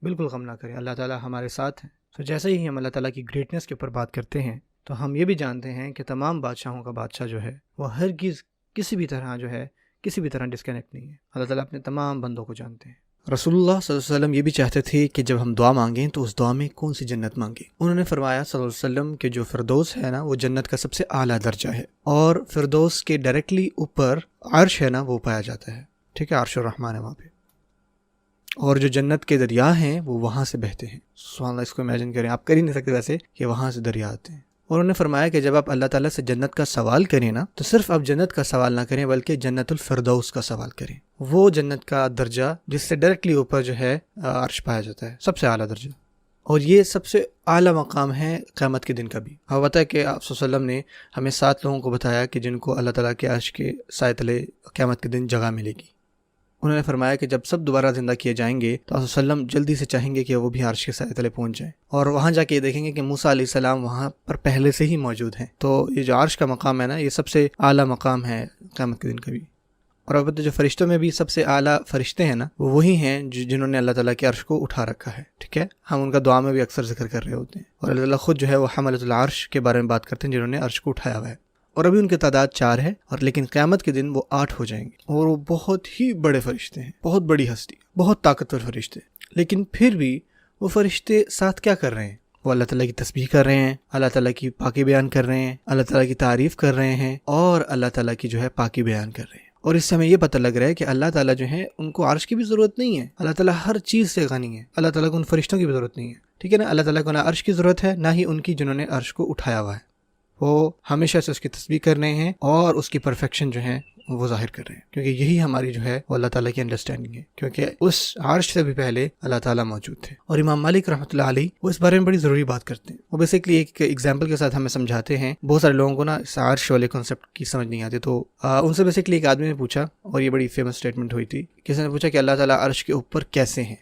بالکل غم نہ کریں، اللہ تعالیٰ ہمارے ساتھ ہیں۔ تو جیسے ہی ہم اللہ تعالیٰ کی گریٹنس کے اوپر بات کرتے ہیں تو ہم یہ بھی جانتے ہیں کہ تمام بادشاہوں کا بادشاہ جو ہے وہ ہرگز کسی بھی طرح جو ہے کسی بھی طرح ڈسکنیکٹ نہیں ہے۔ اللہ تعالیٰ اپنے تمام بندوں کو جانتے ہیں۔ رسول اللہ صلی اللہ علیہ وسلم یہ بھی چاہتے تھے کہ جب ہم دعا مانگیں تو اس دعا میں کون سی جنت مانگیں۔ انہوں نے فرمایا صلی اللہ علیہ وسلم کہ جو فردوس ہے نا وہ جنت کا سب سے اعلیٰ درجہ ہے، اور فردوس کے ڈائریکٹلی اوپر عرش ہے نا وہ پایا جاتا ہے، ٹھیک ہے، عرش الرحمن ہے وہاں پہ، اور جو جنت کے دریا ہیں وہ وہاں سے بہتے ہیں۔ سبحان اللہ، اس کو امیجن کریں، آپ کر ہی نہیں سکتے ویسے کہ وہاں سے دریا آتے ہیں۔ اور انہوں نے فرمایا کہ جب آپ اللہ تعالیٰ سے جنت کا سوال کریں نا تو صرف آپ جنت کا سوال نہ کریں بلکہ جنت الفردوس کا سوال کریں، وہ جنت کا درجہ جس سے ڈائریکٹلی اوپر جو ہے عرش پایا جاتا ہے، سب سے اعلیٰ درجہ، اور یہ سب سے اعلیٰ مقام ہے قیامت کے دن کا بھی۔ ہمیں پتہ ہے کہ آپ صلی اللہ علیہ وسلم نے ہمیں 7 لوگوں کو بتایا کہ جن کو اللہ تعالیٰ کے عرش کے سائے تلے قیامت کے دن جگہ ملے گی۔ انہوں نے فرمایا کہ جب سب دوبارہ زندہ کیے جائیں گے تو آپ صلی اللہ علیہ وسلم جلدی سے چاہیں گے کہ وہ بھی عرش کے سائے تلے پہنچ جائیں، اور وہاں جا کے یہ دیکھیں گے کہ موسیٰ علیہ السلام وہاں پر پہلے سے ہی موجود ہیں۔ تو یہ جو عرش کا مقام ہے نا یہ سب سے اعلیٰ مقام ہے قیامت کے دن کا بھی۔ اور البتہ جو فرشتوں میں بھی سب سے اعلیٰ فرشتے ہیں نا وہ وہی ہیں جنہوں نے اللہ تعالیٰ کے عرش کو اٹھا رکھا ہے، ٹھیک ہے، ہم ان کا دعا میں بھی اکثر ذکر کر رہے ہوتے ہیں، اور اللہ تعالیٰ خود جو ہے وہ حملۃ العرش کے بارے میں بات کرتے ہیں جنہوں نے عرش کو اٹھایا ہوا ہے، اور ابھی ان کی تعداد 4 ہے، اور لیکن قیامت کے دن وہ 8 ہو جائیں گے، اور وہ بہت ہی بڑے فرشتے ہیں، بہت بڑی ہستی، بہت طاقتور فرشتے، لیکن پھر بھی وہ فرشتے ساتھ کیا کر رہے ہیں؟ وہ اللہ تعالیٰ کی تسبیح کر رہے ہیں، اللہ تعالیٰ کی پاکی بیان کر رہے ہیں، اللہ تعالیٰ کی تعریف کر رہے ہیں، اور اللہ تعالیٰ کی جو ہے پاکی بیان کر رہے ہیں۔ اور اس سے ہمیں یہ پتہ لگ رہا ہے کہ اللہ تعالیٰ جو ہے ان کو عرش کی بھی ضرورت نہیں ہے، اللہ تعالیٰ ہر چیز سے غنی ہے، اللہ تعالیٰ کو ان فرشتوں کی بھی ضرورت نہیں ہے، ٹھیک ہے نا، اللہ تعالیٰ کو نہ عرش کی ضرورت ہے نہ ہی ان کی جنہوں نے عرش کو اٹھایا ہوا ہے، وہ ہمیشہ سے اس کی تسبیح کر رہے ہیں اور اس کی پرفیکشن جو ہے وہ ظاہر کر رہے ہیں، کیونکہ یہی ہماری جو ہے وہ اللہ تعالیٰ کی انڈرسٹینڈنگ ہے، کیونکہ اس عرش سے بھی پہلے اللہ تعالیٰ موجود تھے۔ اور امام مالک رحمۃ اللہ علیہ وہ اس بارے میں بڑی ضروری بات کرتے ہیں، وہ بیسکلی ایک ایگزامپل کے ساتھ ہمیں سمجھاتے ہیں۔ بہت سارے لوگوں کو نا اس عرش والے کانسیپٹ کی سمجھ نہیں آتی، تو ان سے بیسکلی ایک آدمی نے پوچھا، اور یہ بڑی فیمس اسٹیٹمنٹ ہوئی تھی، کسی نے پوچھا کہ اللہ تعالیٰ عرش کے اوپر کیسے ہیں،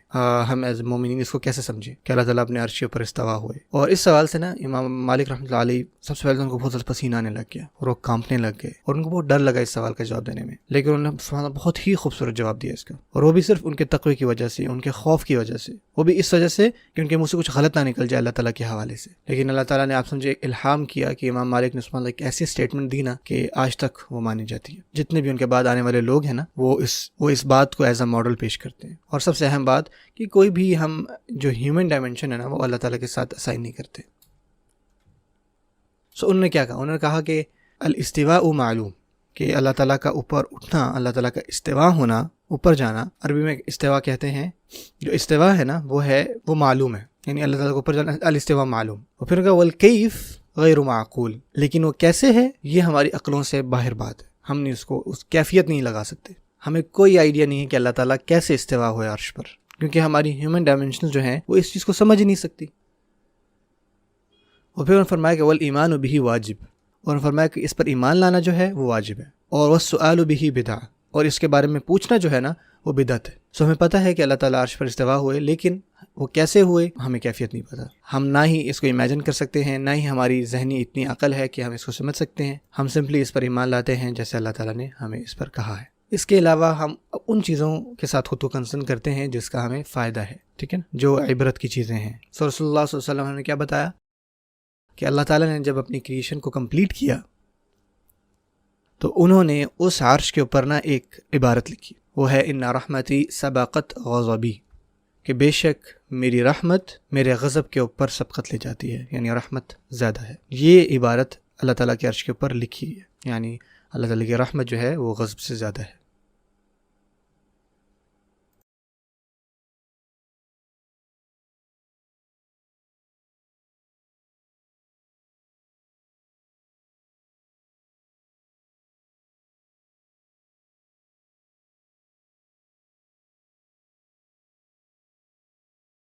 ہم ایز مومنین اس کو کیسے سمجھیں کہ اللہ تعالیٰ اپنے عرش کے اوپر استوا ہوئے؟ اور اس سوال سے نا امام مالک رحمۃ اللہ علیہ سب سے پہلے ان کو بہت زیادہ پسینہ آنے لگ گیا اور وہ کانپنے لگ گئے، اور ان کو بہت ڈر لگا اس سوال کا جواب دینے میں، لیکن انہوں نے بہت ہی خوبصورت جواب دیا اس کا، اور وہ بھی صرف ان کے تقوی کی وجہ سے، ان کے خوف کی وجہ سے، وہ بھی اس وجہ سے کہ ان کے منہ سے کچھ غلط نہ نکل جائے اللہ تعالیٰ کے حوالے سے، لیکن اللہ تعالیٰ نے آپ سمجھے الہام کیا کہ امام مالک نے سبحان اللہ ایک ایسی اسٹیٹمنٹ دی نا کہ آج تک وہ مانی جاتی ہے، جتنے بھی ان کے بعد آنے والے لوگ ہیں نا وہ اس بات کو ایز اے ماڈل پیش کرتے ہیں۔ اور سب سے اہم بات کہ کوئی بھی ہم جو ہیومن ڈائمینشن ہے نا وہ اللہ تعالیٰ کے ساتھ اسائن نہیں کرتے۔ انہوں نے کیا کہا؟ انہوں نے کہا کہ الاستواء معلوم، کہ اللہ تعالیٰ کا اوپر اٹھنا، اللہ تعالیٰ کا استوا ہونا، اوپر جانا، عربی میں استوا کہتے ہیں، جو استوا ہے نا وہ معلوم ہے، یعنی اللہ تعالیٰ کو اوپر جانا، الاستوا معلوم۔ اور پھر کہا والکیف غیر معقول، لیکن وہ کیسے ہے یہ ہماری عقلوں سے باہر بات ہے، ہم نے اس کیفیت نہیں لگا سکتے، ہمیں کوئی آئیڈیا نہیں ہے کہ اللہ تعالیٰ کیسے استوا ہوئے عرش پر، کیونکہ ہماری ہیومن ڈائمینشن جو ہیں وہ اس چیز کو سمجھ ہی نہیں سکتی۔ اور پھر انہوں نے فرمایا کہ والایمان بہ واجب، اور انہوں نے فرمایا کہ اس پر ایمان لانا جو ہے وہ واجب ہے، اور والسؤال بہ بدعہ، اور اس کے بارے میں پوچھنا جو ہے نا وہ بدعت ہے۔ ہمیں پتہ ہے کہ اللہ تعالیٰ عرش پر استوا ہوئے، لیکن وہ کیسے ہوئے ہمیں کیفیت نہیں پتہ، ہم نہ ہی اس کو امیجن کر سکتے ہیں، نہ ہی ہماری ذہنی اتنی عقل ہے کہ ہم اس کو سمجھ سکتے ہیں، ہم سمپلی اس پر ایمان لاتے ہیں جیسے اللہ تعالیٰ نے ہمیں اس پر کہا ہے۔ اس کے علاوہ ہم ان چیزوں کے ساتھ خود کو کنسرن کرتے ہیں جس کا ہمیں فائدہ ہے، ٹھیک ہے نا، جو عبرت کی چیزیں ہیں۔ رسول اللہ صلی اللہ علیہ وسلم نے کیا بتایا کہ اللہ تعالیٰ نے جب اپنی کریشن کو کمپلیٹ کیا تو انہوں نے اس عرش کے اوپر نا ایک عبارت لکھی، وہ ہے ان رحمتی سبقت غضبی، کہ بے شک میری رحمت میرے غضب کے اوپر سبقت لے جاتی ہے، یعنی رحمت زیادہ ہے۔ یہ عبارت اللہ تعالیٰ کے عرش کے اوپر لکھی ہے، یعنی اللہ تعالیٰ کی رحمت جو ہے وہ غضب سے زیادہ ہے۔